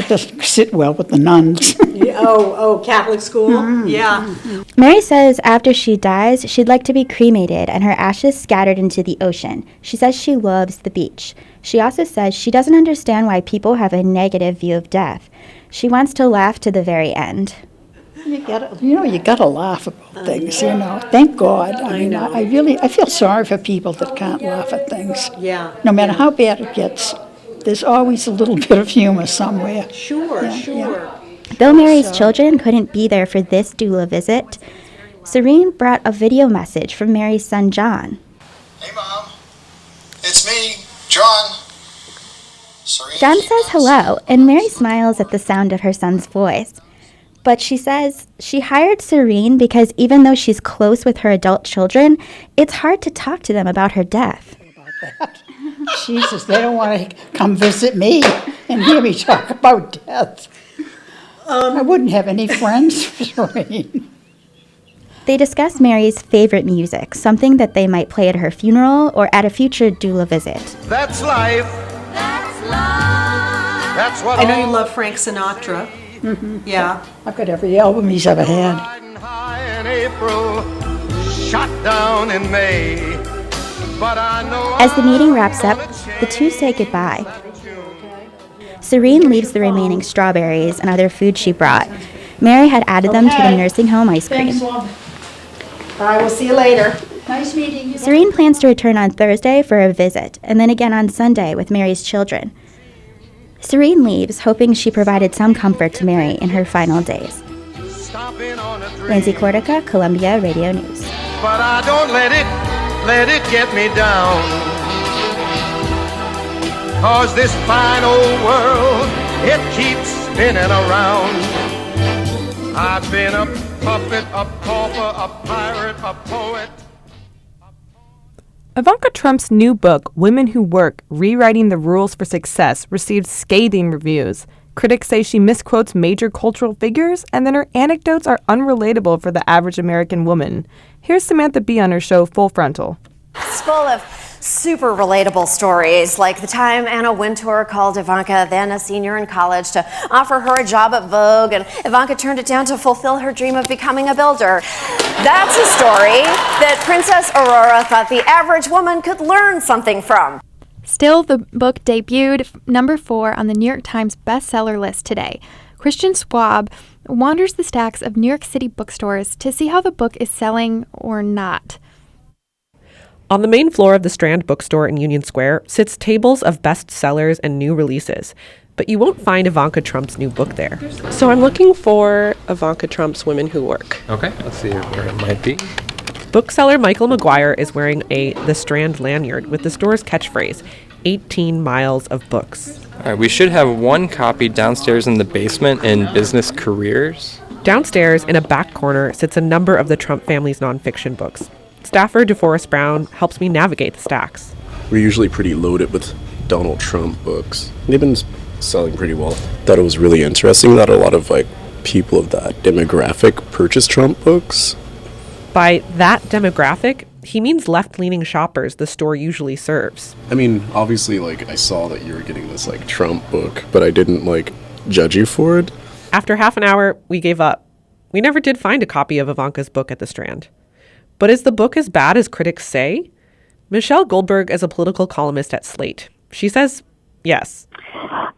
doesn't sit well with the nuns. Oh, Catholic school? Yeah. Mary says after she dies, she'd like to be cremated and her ashes scattered into the ocean. She says she loves the beach. She also says she doesn't understand why people have a negative view of death. She wants to laugh to the very end. You gotta laugh about things, you know. Thank God. I mean, I feel sorry for people that can't laugh at things. Yeah. No matter how bad it gets, there's always a little bit of humor somewhere. Sure. Though Mary's children couldn't be there for this doula visit, Serene brought a video message from Mary's son, John. Hey, Mom. It's me, John. Serene. John says hello, and Mary smiles at the sound of her son's voice. But she says she hired Serene because even though she's close with her adult children, it's hard to talk to them about her death. Jesus, they don't want to come visit me and hear me talk about death. I wouldn't have any friends for Serene. They discuss Mary's favorite music, something that they might play at her funeral or at a future doula visit. That's life. That's life. That's what I know you love Frank Sinatra. Mm-hmm. Yeah. I've got every album he's ever had. in April, shot down in May. But I know As the meeting wraps up, the two say goodbye. Serene leaves the remaining strawberries and other food she brought. Mary had added them to the nursing home ice cream. Bye, we'll see you later. Nice meeting you. Serene plans to return on Thursday for a visit, and then again on Sunday with Mary's children. Serene leaves, hoping she provided some comfort to Mary in her final days. Lindsay Cordica, Columbia Radio News. But I don't let it get me down. 'Cause this fine old world, it keeps spinning around. I've been a puppet, a pauper, a pirate, a poet. Ivanka Trump's new book, Women Who Work, Rewriting the Rules for Success, received scathing reviews. Critics say she misquotes major cultural figures, and then her anecdotes are unrelatable for the average American woman. Here's Samantha Bee on her show Full Frontal. It's full of super relatable stories, like the time Anna Wintour called Ivanka, then a senior in college, to offer her a job at Vogue, and Ivanka turned it down to fulfill her dream of becoming a builder. That's a story that Princess Aurora thought the average woman could learn something from. Still, the book debuted number 4 on the New York Times bestseller list today. Christian Schwab wanders the stacks of New York City bookstores to see how the book is selling or not. On the main floor of the Strand bookstore in Union Square sits tables of bestsellers and new releases, but you won't find Ivanka Trump's new book there. So I'm looking for Ivanka Trump's Women Who Work. Okay, let's see where it might be. Bookseller Michael McGuire is wearing a The Strand lanyard with the store's catchphrase, 18 miles of books. All right, we should have one copy downstairs in the basement in business careers. Downstairs, in a back corner, sits a number of the Trump family's nonfiction books. Staffer DeForest Brown helps me navigate the stacks. We're usually pretty loaded with Donald Trump books. They've been selling pretty well. Thought it was really interesting that a lot of people of that demographic purchase Trump books. By that demographic, he means left-leaning shoppers the store usually serves. I mean, obviously, I saw that you were getting this Trump book, but I didn't judge you for it. After half an hour, we gave up. We never did find a copy of Ivanka's book at the Strand. But is the book as bad as critics say? Michelle Goldberg is a political columnist at Slate. She says yes.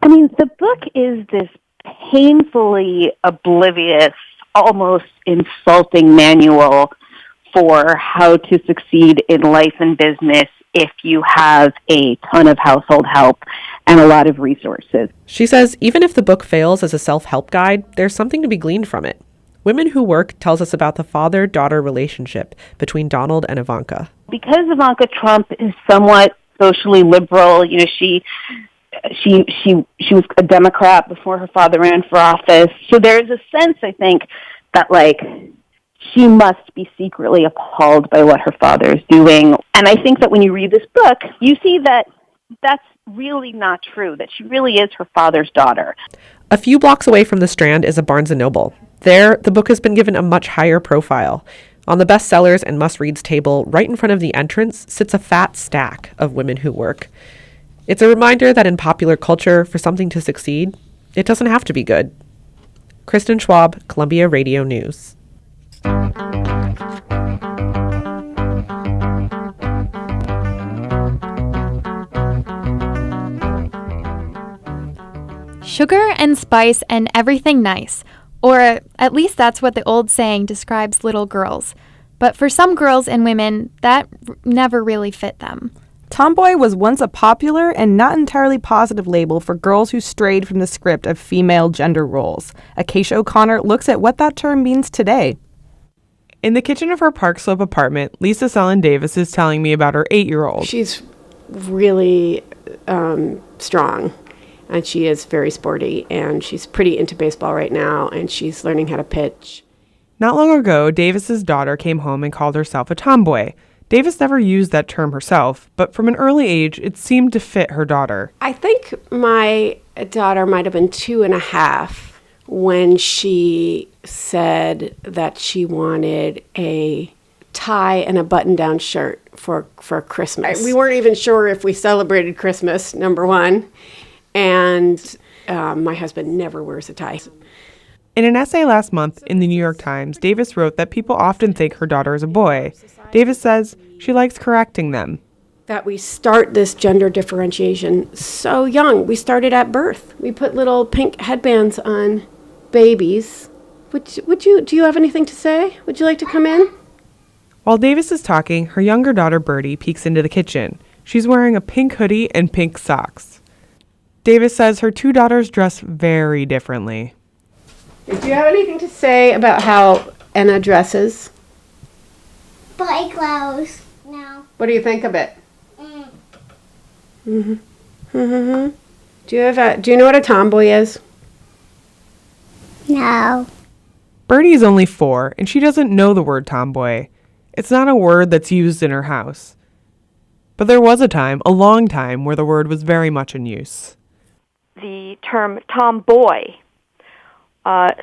I mean, the book is this painfully oblivious, almost insulting manual for how to succeed in life and business if you have a ton of household help and a lot of resources. She says even if the book fails as a self-help guide, there's something to be gleaned from it. Women Who Work tells us about the father-daughter relationship between Donald and Ivanka. Because Ivanka Trump is somewhat socially liberal, you know, she was a Democrat before her father ran for office. So there's a sense, I think, that like she must be secretly appalled by what her father is doing. And I think that when you read this book, you see that that's really not true, that she really is her father's daughter. A few blocks away from the Strand is a Barnes & Noble. There, the book has been given a much higher profile. On the bestsellers and must-reads table, right in front of the entrance, sits a fat stack of Women Who Work. It's a reminder that in popular culture, for something to succeed, it doesn't have to be good. Kristen Schwab, Columbia Radio News. Sugar and spice and everything nice. Or at least that's what the old saying describes little girls. But for some girls and women, that never really fit them. Tomboy was once a popular and not entirely positive label for girls who strayed from the script of female gender roles. Acacia O'Connor looks at what that term means today. In the kitchen of her Park Slope apartment, Lisa Sellen Davis is telling me about her 8-year-old. She's really strong, and she is very sporty, and she's pretty into baseball right now, and she's learning how to pitch. Not long ago, Davis's daughter came home and called herself a tomboy. Davis never used that term herself, but from an early age, it seemed to fit her daughter. I think my daughter might have been 2.5 when she said that she wanted a tie and a button-down shirt for Christmas. We weren't even sure if we celebrated Christmas, number one, and my husband never wears a tie. In an essay last month in the New York Times, Davis wrote that people often think her daughter is a boy. Davis says she likes correcting them. That we start this gender differentiation so young. We started at birth. We put little pink headbands on babies. Do you have anything to say? Would you like to come in? While Davis is talking, her younger daughter Birdie peeks into the kitchen. She's wearing a pink hoodie and pink socks. Davis says her two daughters dress very differently. Do you have anything to say about how Anna dresses? Boy clothes. No. What do you think of it? Mm-hmm. Mm-hmm. Do you know what a tomboy is? No. Birdie is only 4, and she doesn't know the word tomboy. It's not a word that's used in her house. But there was a long time, where the word was very much in use. The term tomboy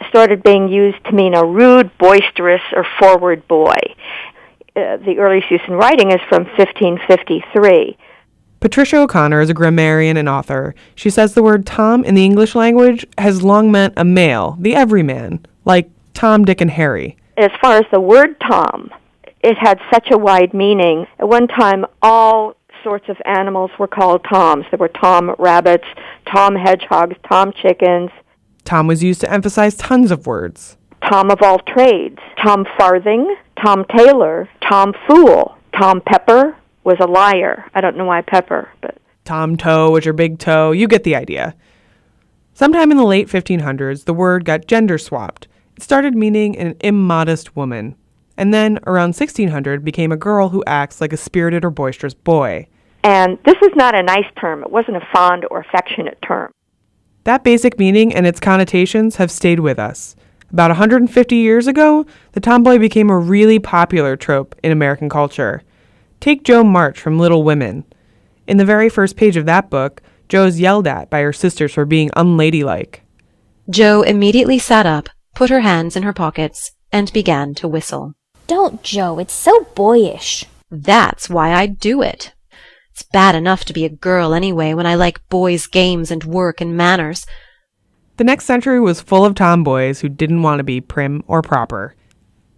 started being used to mean a rude, boisterous, or forward boy. The earliest use in writing is from 1553. Patricia O'Connor is a grammarian and author. She says the word Tom in the English language has long meant a male, the everyman, like Tom, Dick, and Harry. As far as the word Tom, it had such a wide meaning. At one time, all sorts of animals were called Toms. There were Tom rabbits, Tom hedgehogs, Tom chickens. Tom was used to emphasize tons of words. Tom of all trades, Tom Farthing, Tom Taylor, Tom Fool, Tom Pepper was a liar. I don't know why Pepper, but... Tom Toe was your big toe. You get the idea. Sometime in the late 1500s, the word got gender swapped. It started meaning an immodest woman. And then, around 1600, became a girl who acts like a spirited or boisterous boy. And this was not a nice term. It wasn't a fond or affectionate term. That basic meaning and its connotations have stayed with us. About 150 years ago, the tomboy became a really popular trope in American culture. Take Jo March from Little Women. In the very first page of that book, Jo is yelled at by her sisters for being unladylike. Jo immediately sat up, put her hands in her pockets, and began to whistle. Don't, Jo. It's so boyish. That's why I do it. It's bad enough to be a girl anyway when I like boys' games and work and manners. The next century was full of tomboys who didn't want to be prim or proper.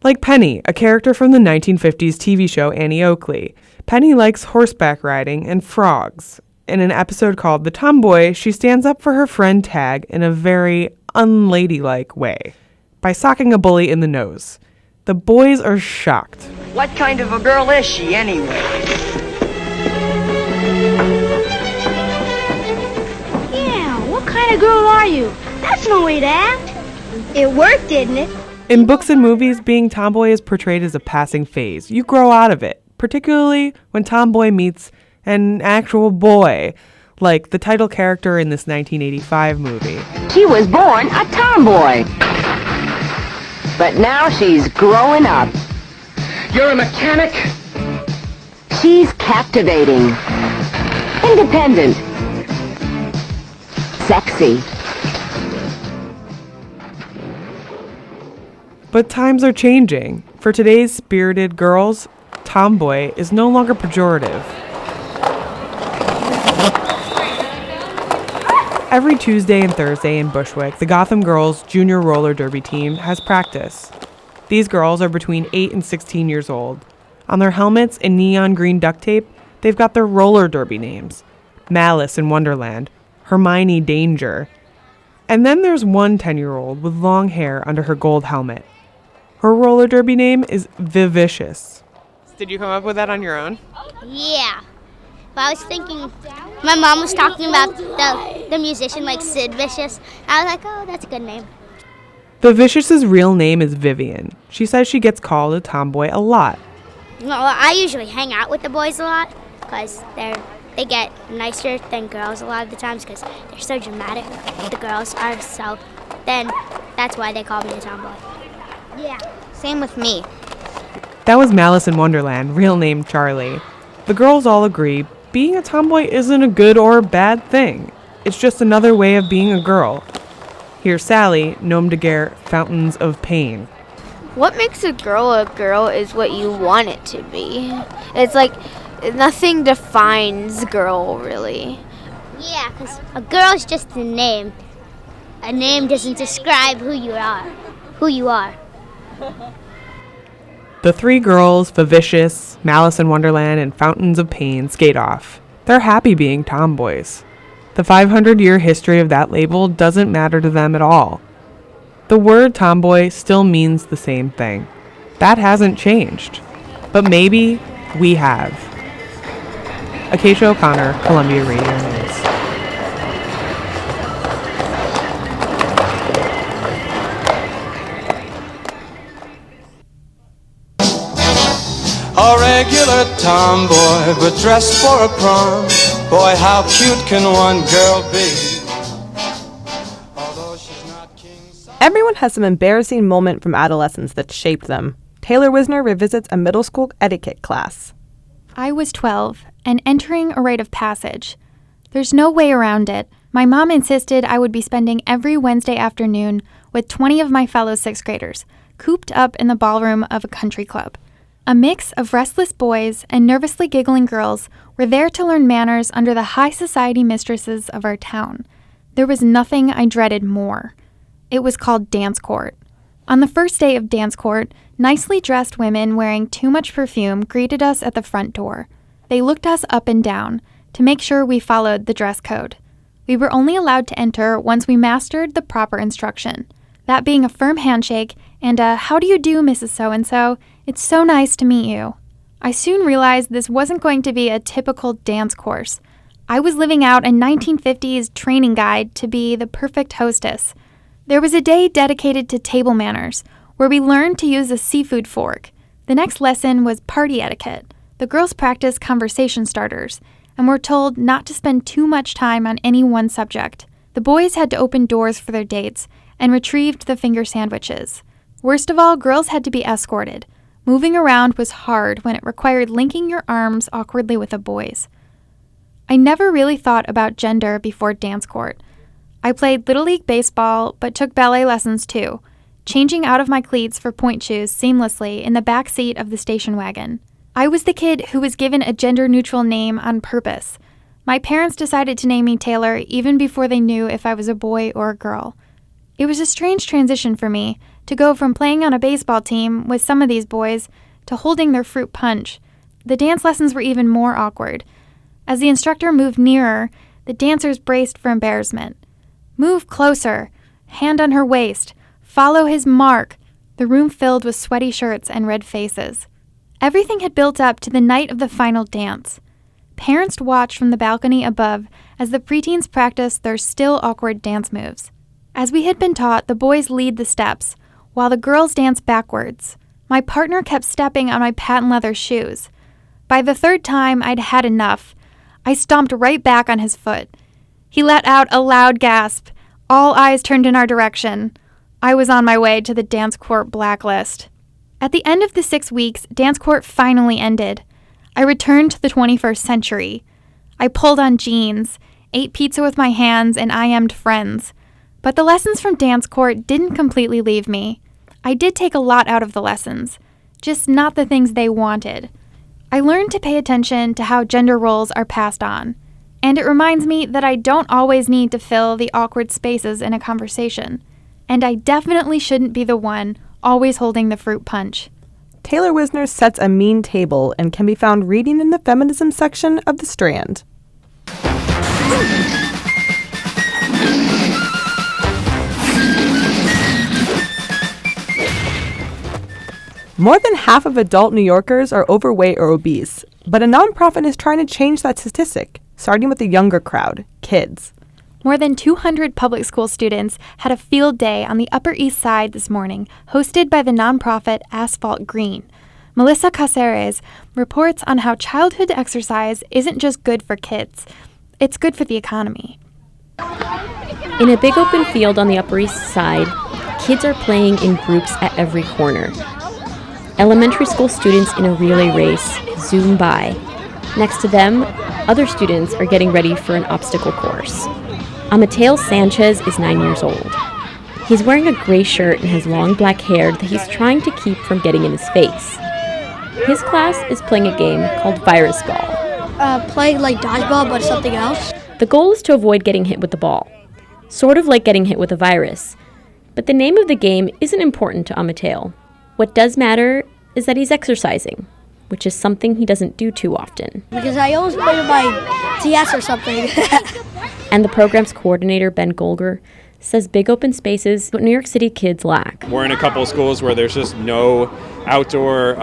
Like Penny, a character from the 1950s TV show Annie Oakley. Penny likes horseback riding and frogs. In an episode called The Tomboy, she stands up for her friend Tag in a very unladylike way by socking a bully in the nose. The boys are shocked. What kind of a girl is she, anyway? Yeah, what kind of girl are you? That's no way to act. It worked, didn't it? In books and movies, being tomboy is portrayed as a passing phase. You grow out of it, particularly when tomboy meets an actual boy, like the title character in this 1985 movie. She was born a tomboy, but now she's growing up. You're a mechanic? She's captivating, independent, sexy. But times are changing. For today's spirited girls, tomboy is no longer pejorative. Every Tuesday and Thursday in Bushwick, the Gotham Girls Junior Roller Derby team has practice. These girls are between 8 and 16 years old. On their helmets in neon green duct tape, they've got their roller derby names: Malice in Wonderland, Hermione Danger. And then there's one 10-year-old with long hair under her gold helmet. Her roller derby name is Vivicious. Did you come up with that on your own? Yeah. But I was thinking, my mom was talking about the musician like Sid Vicious. I was like, oh, that's a good name. Vivicious's real name is Vivian. She says she gets called a tomboy a lot. Well, I usually hang out with the boys a lot because they get nicer than girls a lot of the times because they're so dramatic. The girls are, so then that's why they call me a tomboy. Yeah, same with me. That was Malice in Wonderland, real name Charlie. The girls all agree being a tomboy isn't a good or a bad thing. It's just another way of being a girl. Here's Sally, nom de guerre, Fountains of Pain. What makes a girl is what you want it to be. It's like nothing defines girl, really. Yeah, because a girl's just a name. A name doesn't describe who you are. The three girls, Vivicious, Malice in Wonderland, and Fountains of Pain, skate off. They're happy being tomboys. The 500-year history of that label doesn't matter to them at all. The word tomboy still means the same thing. That hasn't changed. But maybe we have. Acacia O'Connor, Columbia Radio News. A regular tomboy, but dressed for a prom. Boy, how cute can one girl be? Everyone has some embarrassing moment from adolescence that shaped them. Taylor Wisner revisits a middle school etiquette class. I was 12 and entering a rite of passage. There's no way around it. My mom insisted I would be spending every Wednesday afternoon with 20 of my fellow sixth graders, cooped up in the ballroom of a country club. A mix of restless boys and nervously giggling girls were there to learn manners under the high society mistresses of our town. There was nothing I dreaded more. It was called dance court. On the first day of dance court, nicely dressed women wearing too much perfume greeted us at the front door. They looked us up and down to make sure we followed the dress code. We were only allowed to enter once we mastered the proper instruction, that being a firm handshake and a "How do you do, Mrs. So-and-so? It's so nice to meet you." I soon realized this wasn't going to be a typical dance course. I was living out a 1950s training guide to be the perfect hostess. There was a day dedicated to table manners, where we learned to use a seafood fork. The next lesson was party etiquette. The girls practiced conversation starters, and were told not to spend too much time on any one subject. The boys had to open doors for their dates, and retrieved the finger sandwiches. Worst of all, girls had to be escorted. Moving around was hard when it required linking your arms awkwardly with the boys. I never really thought about gender before dance court. I played Little League baseball, but took ballet lessons too, changing out of my cleats for point shoes seamlessly in the back seat of the station wagon. I was the kid who was given a gender-neutral name on purpose. My parents decided to name me Taylor even before they knew if I was a boy or a girl. It was a strange transition for me, To go from playing on a baseball team with some of these boys to holding their fruit punch, the dance lessons were even more awkward. As the instructor moved nearer, the dancers braced for embarrassment. Move closer, hand on her waist, follow his mark. The room filled with sweaty shirts and red faces. Everything had built up to the night of the final dance. Parents watched from the balcony above as the preteens practiced their still awkward dance moves. As we had been taught, the boys lead the steps, while the girls dance backwards. My partner kept stepping on my patent leather shoes. By the third time, I'd had enough. I stomped right back on his foot. He let out a loud gasp. All eyes turned in our direction. I was on my way to the dance court blacklist. At the end of the 6 weeks, dance court finally ended. I returned to the 21st century. I pulled on jeans, ate pizza with my hands, and IM'd friends. But the lessons from dance court didn't completely leave me. I did take a lot out of the lessons, just not the things they wanted. I learned to pay attention to how gender roles are passed on, and it reminds me that I don't always need to fill the awkward spaces in a conversation, and I definitely shouldn't be the one always holding the fruit punch. Taylor Wisner sets a mean table and can be found reading in the feminism section of The Strand. More than half of adult New Yorkers are overweight or obese, but a nonprofit is trying to change that statistic, starting with the younger crowd, kids. More than 200 public school students had a field day on the Upper East Side this morning, hosted by the nonprofit Asphalt Green. Melissa Caceres reports on how childhood exercise isn't just good for kids, it's good for the economy. In a big open field on the Upper East Side, kids are playing in groups at every corner. Elementary school students in a relay race zoom by. Next to them, other students are getting ready for an obstacle course. Amateo Sanchez is 9 years old. He's wearing a gray shirt and has long black hair that he's trying to keep from getting in his face. His class is playing a game called Virus Ball. Play like dodgeball, but something else. The goal is to avoid getting hit with the ball, sort of like getting hit with a virus. But the name of the game isn't important to Amateo. What does matter is that he's exercising, which is something he doesn't do too often. Because I always play with my DS or something. And the program's coordinator, Ben Golger, says big open spaces what New York City kids lack. We're in a couple of schools where there's just no outdoor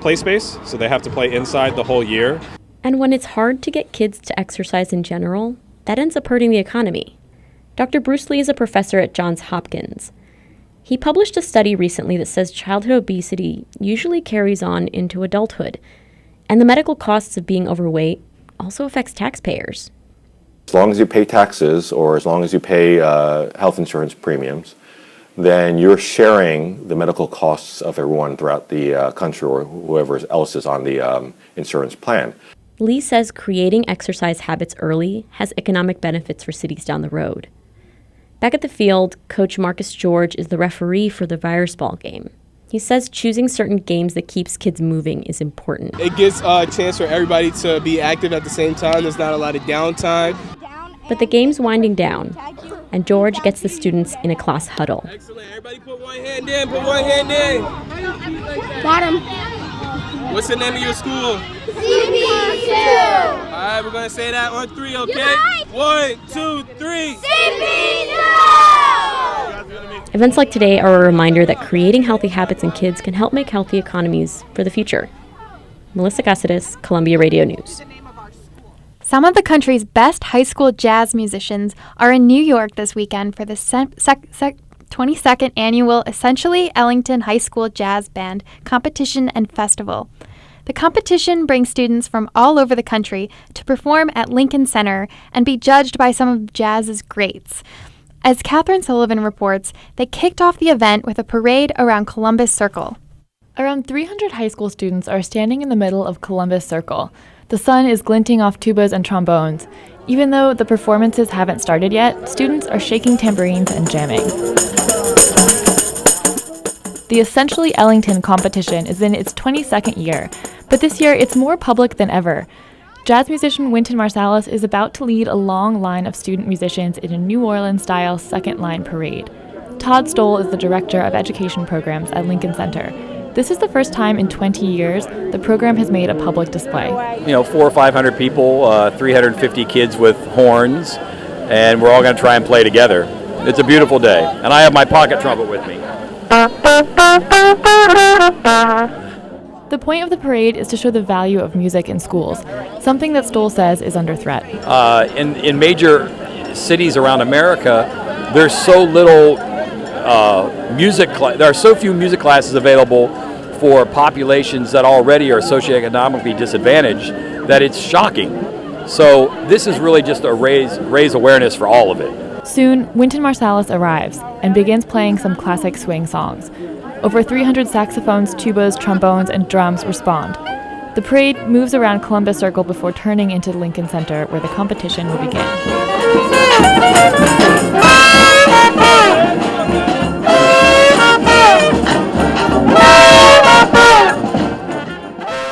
play space, so they have to play inside the whole year. And when it's hard to get kids to exercise in general, that ends up hurting the economy. Dr. Bruce Lee is a professor at Johns Hopkins. He published a study recently that says childhood obesity usually carries on into adulthood, and the medical costs of being overweight also affects taxpayers. As long as you pay taxes or as long as you pay health insurance premiums, then you're sharing the medical costs of everyone throughout the country or whoever else is on the insurance plan. Lee says creating exercise habits early has economic benefits for cities down the road. Back at the field, Coach Marcus George is the referee for the Virus Ball game. He says choosing certain games that keeps kids moving is important. It gives a chance for everybody to be active at the same time. There's not a lot of downtime. But the game's winding down, and George gets the students in a class huddle. Excellent. Everybody put one hand in. Put one hand in. Bottom. What's the name of your school? CB2. All right, we're going to say that on 3, okay? 1, 2, 3. CB2. Events like today are a reminder that creating healthy habits in kids can help make healthy economies for the future. Melissa Caceres, Columbia Radio News. Some of the country's best high school jazz musicians are in New York this weekend for the 22nd annual Essentially Ellington High School Jazz Band Competition and Festival. The competition brings students from all over the country to perform at Lincoln Center and be judged by some of jazz's greats. As Catherine Sullivan reports, they kicked off the event with a parade around Columbus Circle. Around 300 high school students are standing in the middle of Columbus Circle. The sun is glinting off tubas and trombones. Even though the performances haven't started yet, students are shaking tambourines and jamming. The Essentially Ellington competition is in its 22nd year, but this year it's more public than ever. Jazz musician Wynton Marsalis is about to lead a long line of student musicians in a New Orleans-style second-line parade. Todd Stoll is the Director of Education Programs at Lincoln Center. This is the first time in 20 years the program has made a public display. 400 or 500 people, 350 kids with horns, and we're all going to try and play together. It's a beautiful day, and I have my pocket trumpet with me. The point of the parade is to show the value of music in schools, something that Stoll says is under threat. In major cities around America, there's so little there are so few music classes available for populations that already are socioeconomically disadvantaged that it's shocking. So this is really just a raise awareness for all of it. Soon, Wynton Marsalis arrives and begins playing some classic swing songs. Over 300 saxophones, tubas, trombones, and drums respond. The parade moves around Columbus Circle before turning into Lincoln Center, where the competition will begin.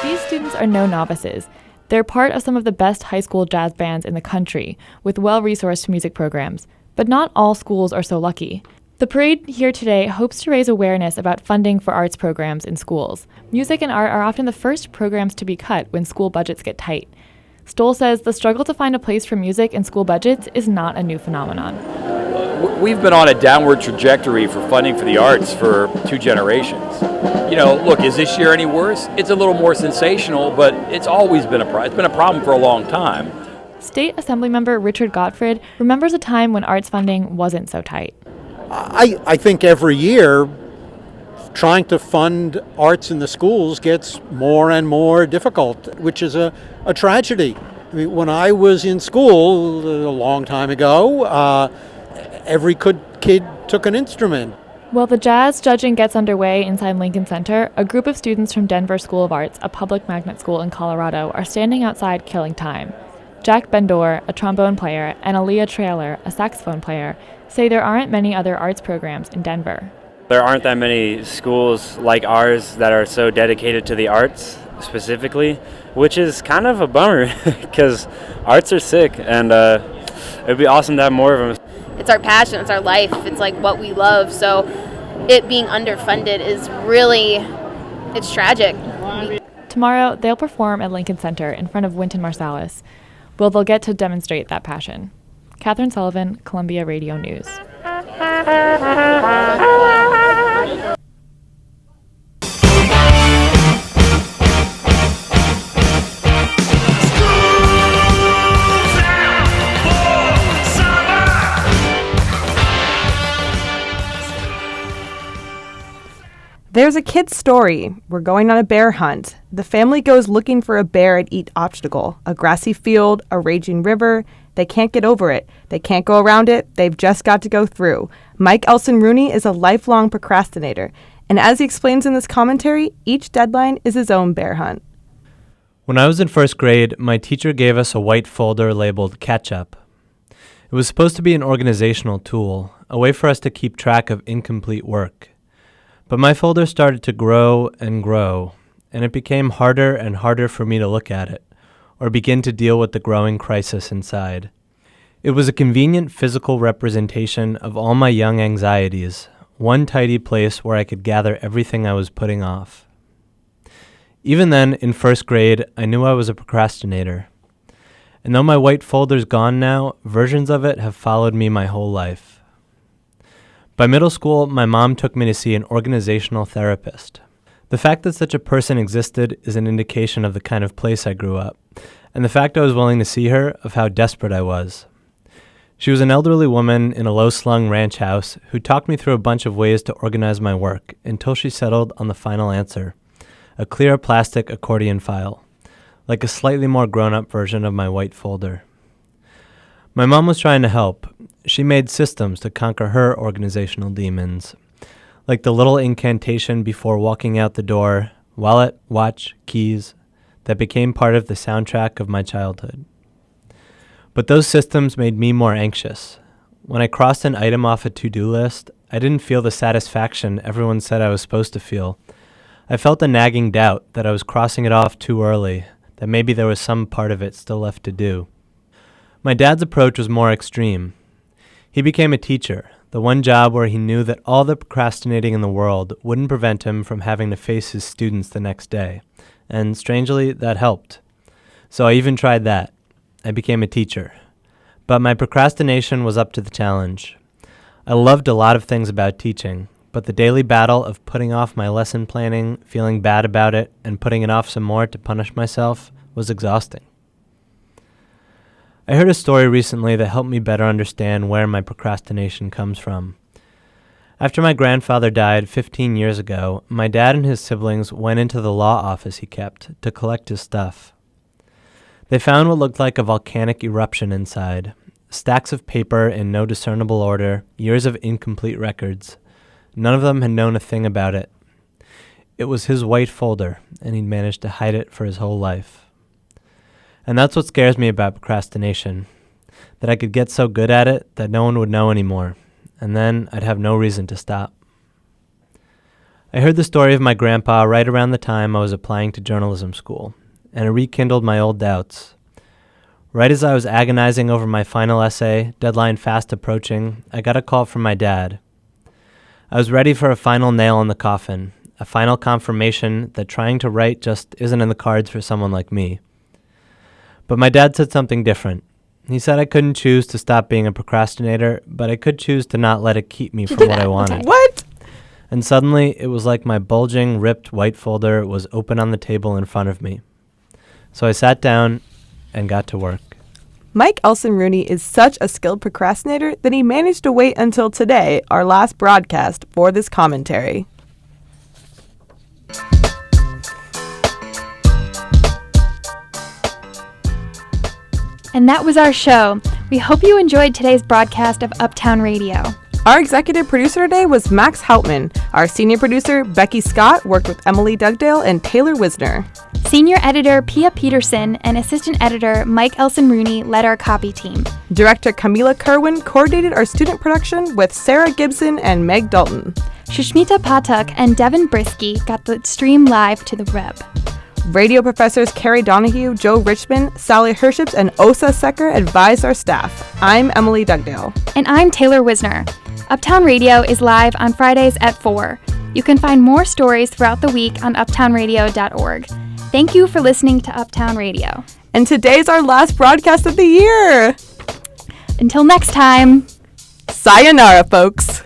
These students are no novices. They're part of some of the best high school jazz bands in the country, with well-resourced music programs. But not all schools are so lucky. The parade here today hopes to raise awareness about funding for arts programs in schools. Music and art are often the first programs to be cut when school budgets get tight. Stoll says the struggle to find a place for music in school budgets is not a new phenomenon. We've been on a downward trajectory for funding for the arts for 2 generations. Look, is this year any worse? It's a little more sensational, but it's always been it's been a problem for a long time. State Assemblymember Richard Gottfried remembers a time when arts funding wasn't so tight. I think every year trying to fund arts in the schools gets more and more difficult, which is a tragedy. I mean, when I was in school a long time ago, every kid took an instrument. While the jazz judging gets underway inside Lincoln Center, a group of students from Denver School of Arts, a public magnet school in Colorado, are standing outside killing time. Jack Bendor, a trombone player, and Aaliyah Trailer, a saxophone player, say there aren't many other arts programs in Denver. There aren't that many schools like ours that are so dedicated to the arts specifically, which is kind of a bummer because arts are sick, and it would be awesome to have more of them. It's our passion, it's our life, it's like what we love, so it being underfunded is really, it's tragic. Tomorrow, they'll perform at Lincoln Center in front of Wynton Marsalis. Well, they'll get to demonstrate that passion. Catherine Sullivan, Columbia Radio News. There's a kid's story. We're going on a bear hunt. The family goes looking for a bear at each obstacle, a grassy field, a raging river. They can't get over it. They can't go around it. They've just got to go through. Mike Elson Rooney is a lifelong procrastinator. And as he explains in this commentary, each deadline is his own bear hunt. When I was in first grade, my teacher gave us a white folder labeled Catch Up. It was supposed to be an organizational tool, a way for us to keep track of incomplete work. But my folder started to grow, and it became harder and harder for me to look at it, or begin to deal with the growing crisis inside. It was a convenient physical representation of all my young anxieties, one tidy place where I could gather everything I was putting off. Even then, in first grade, I knew I was a procrastinator. And though my white folder's gone now, versions of it have followed me my whole life. By middle school, my mom took me to see an organizational therapist. The fact that such a person existed is an indication of the kind of place I grew up, and the fact I was willing to see her of how desperate I was. She was an elderly woman in a low-slung ranch house who talked me through a bunch of ways to organize my work until she settled on the final answer, a clear plastic accordion file, like a slightly more grown-up version of my white folder. My mom was trying to help. She made systems to conquer her organizational demons, like the little incantation before walking out the door, wallet, watch, keys, that became part of the soundtrack of my childhood. But those systems made me more anxious. When I crossed an item off a to-do list, I didn't feel the satisfaction everyone said I was supposed to feel. I felt a nagging doubt that I was crossing it off too early, that maybe there was some part of it still left to do. My dad's approach was more extreme. He became a teacher, The one job where he knew that all the procrastinating in the world wouldn't prevent him from having to face his students the next day. And strangely, that helped. So I even tried that. I became a teacher. But my procrastination was up to the challenge. I loved a lot of things about teaching, but the daily battle of putting off my lesson planning, feeling bad about it, and putting it off some more to punish myself was exhausting. I heard a story recently that helped me better understand where my procrastination comes from. After my grandfather died 15 years ago, my dad and his siblings went into the law office he kept to collect his stuff. They found what looked like a volcanic eruption inside, stacks of paper in no discernible order, years of incomplete records. None of them had known a thing about it. It was his white folder, and he'd managed to hide it for his whole life. And that's what scares me about procrastination, that I could get so good at it that no one would know anymore, and then I'd have no reason to stop. I heard the story of my grandpa right around the time I was applying to journalism school, and it rekindled my old doubts. Right as I was agonizing over my final essay, deadline fast approaching, I got a call from my dad. I was ready for a final nail in the coffin, a final confirmation that trying to write just isn't in the cards for someone like me. But my dad said something different. He said I couldn't choose to stop being a procrastinator, but I could choose to not let it keep me from what I wanted. What? And suddenly, it was like my bulging, ripped white folder was open on the table in front of me. So I sat down and got to work. Mike Elson Rooney is such a skilled procrastinator that he managed to wait until today, our last broadcast, for this commentary. And that was our show. We hope you enjoyed today's broadcast of Uptown Radio. Our executive producer today was Max Hauptman. Our senior producer, Becky Scott, worked with Emily Dugdale and Taylor Wisner. Senior editor Pia Peterson and assistant editor Mike Elson Rooney led our copy team. Director Camila Kerwin coordinated our student production with Sarah Gibson and Meg Dalton. Shushmita Patak and Devin Brisky got the stream live to the web. Radio professors Carrie Donahue, Joe Richmond, Sally Herships, and Osa Secker advised our staff. I'm Emily Dugdale. And I'm Taylor Wisner. Uptown Radio is live on Fridays at 4. You can find more stories throughout the week on uptownradio.org. Thank you for listening to Uptown Radio. And today's our last broadcast of the year. Until next time. Sayonara, folks.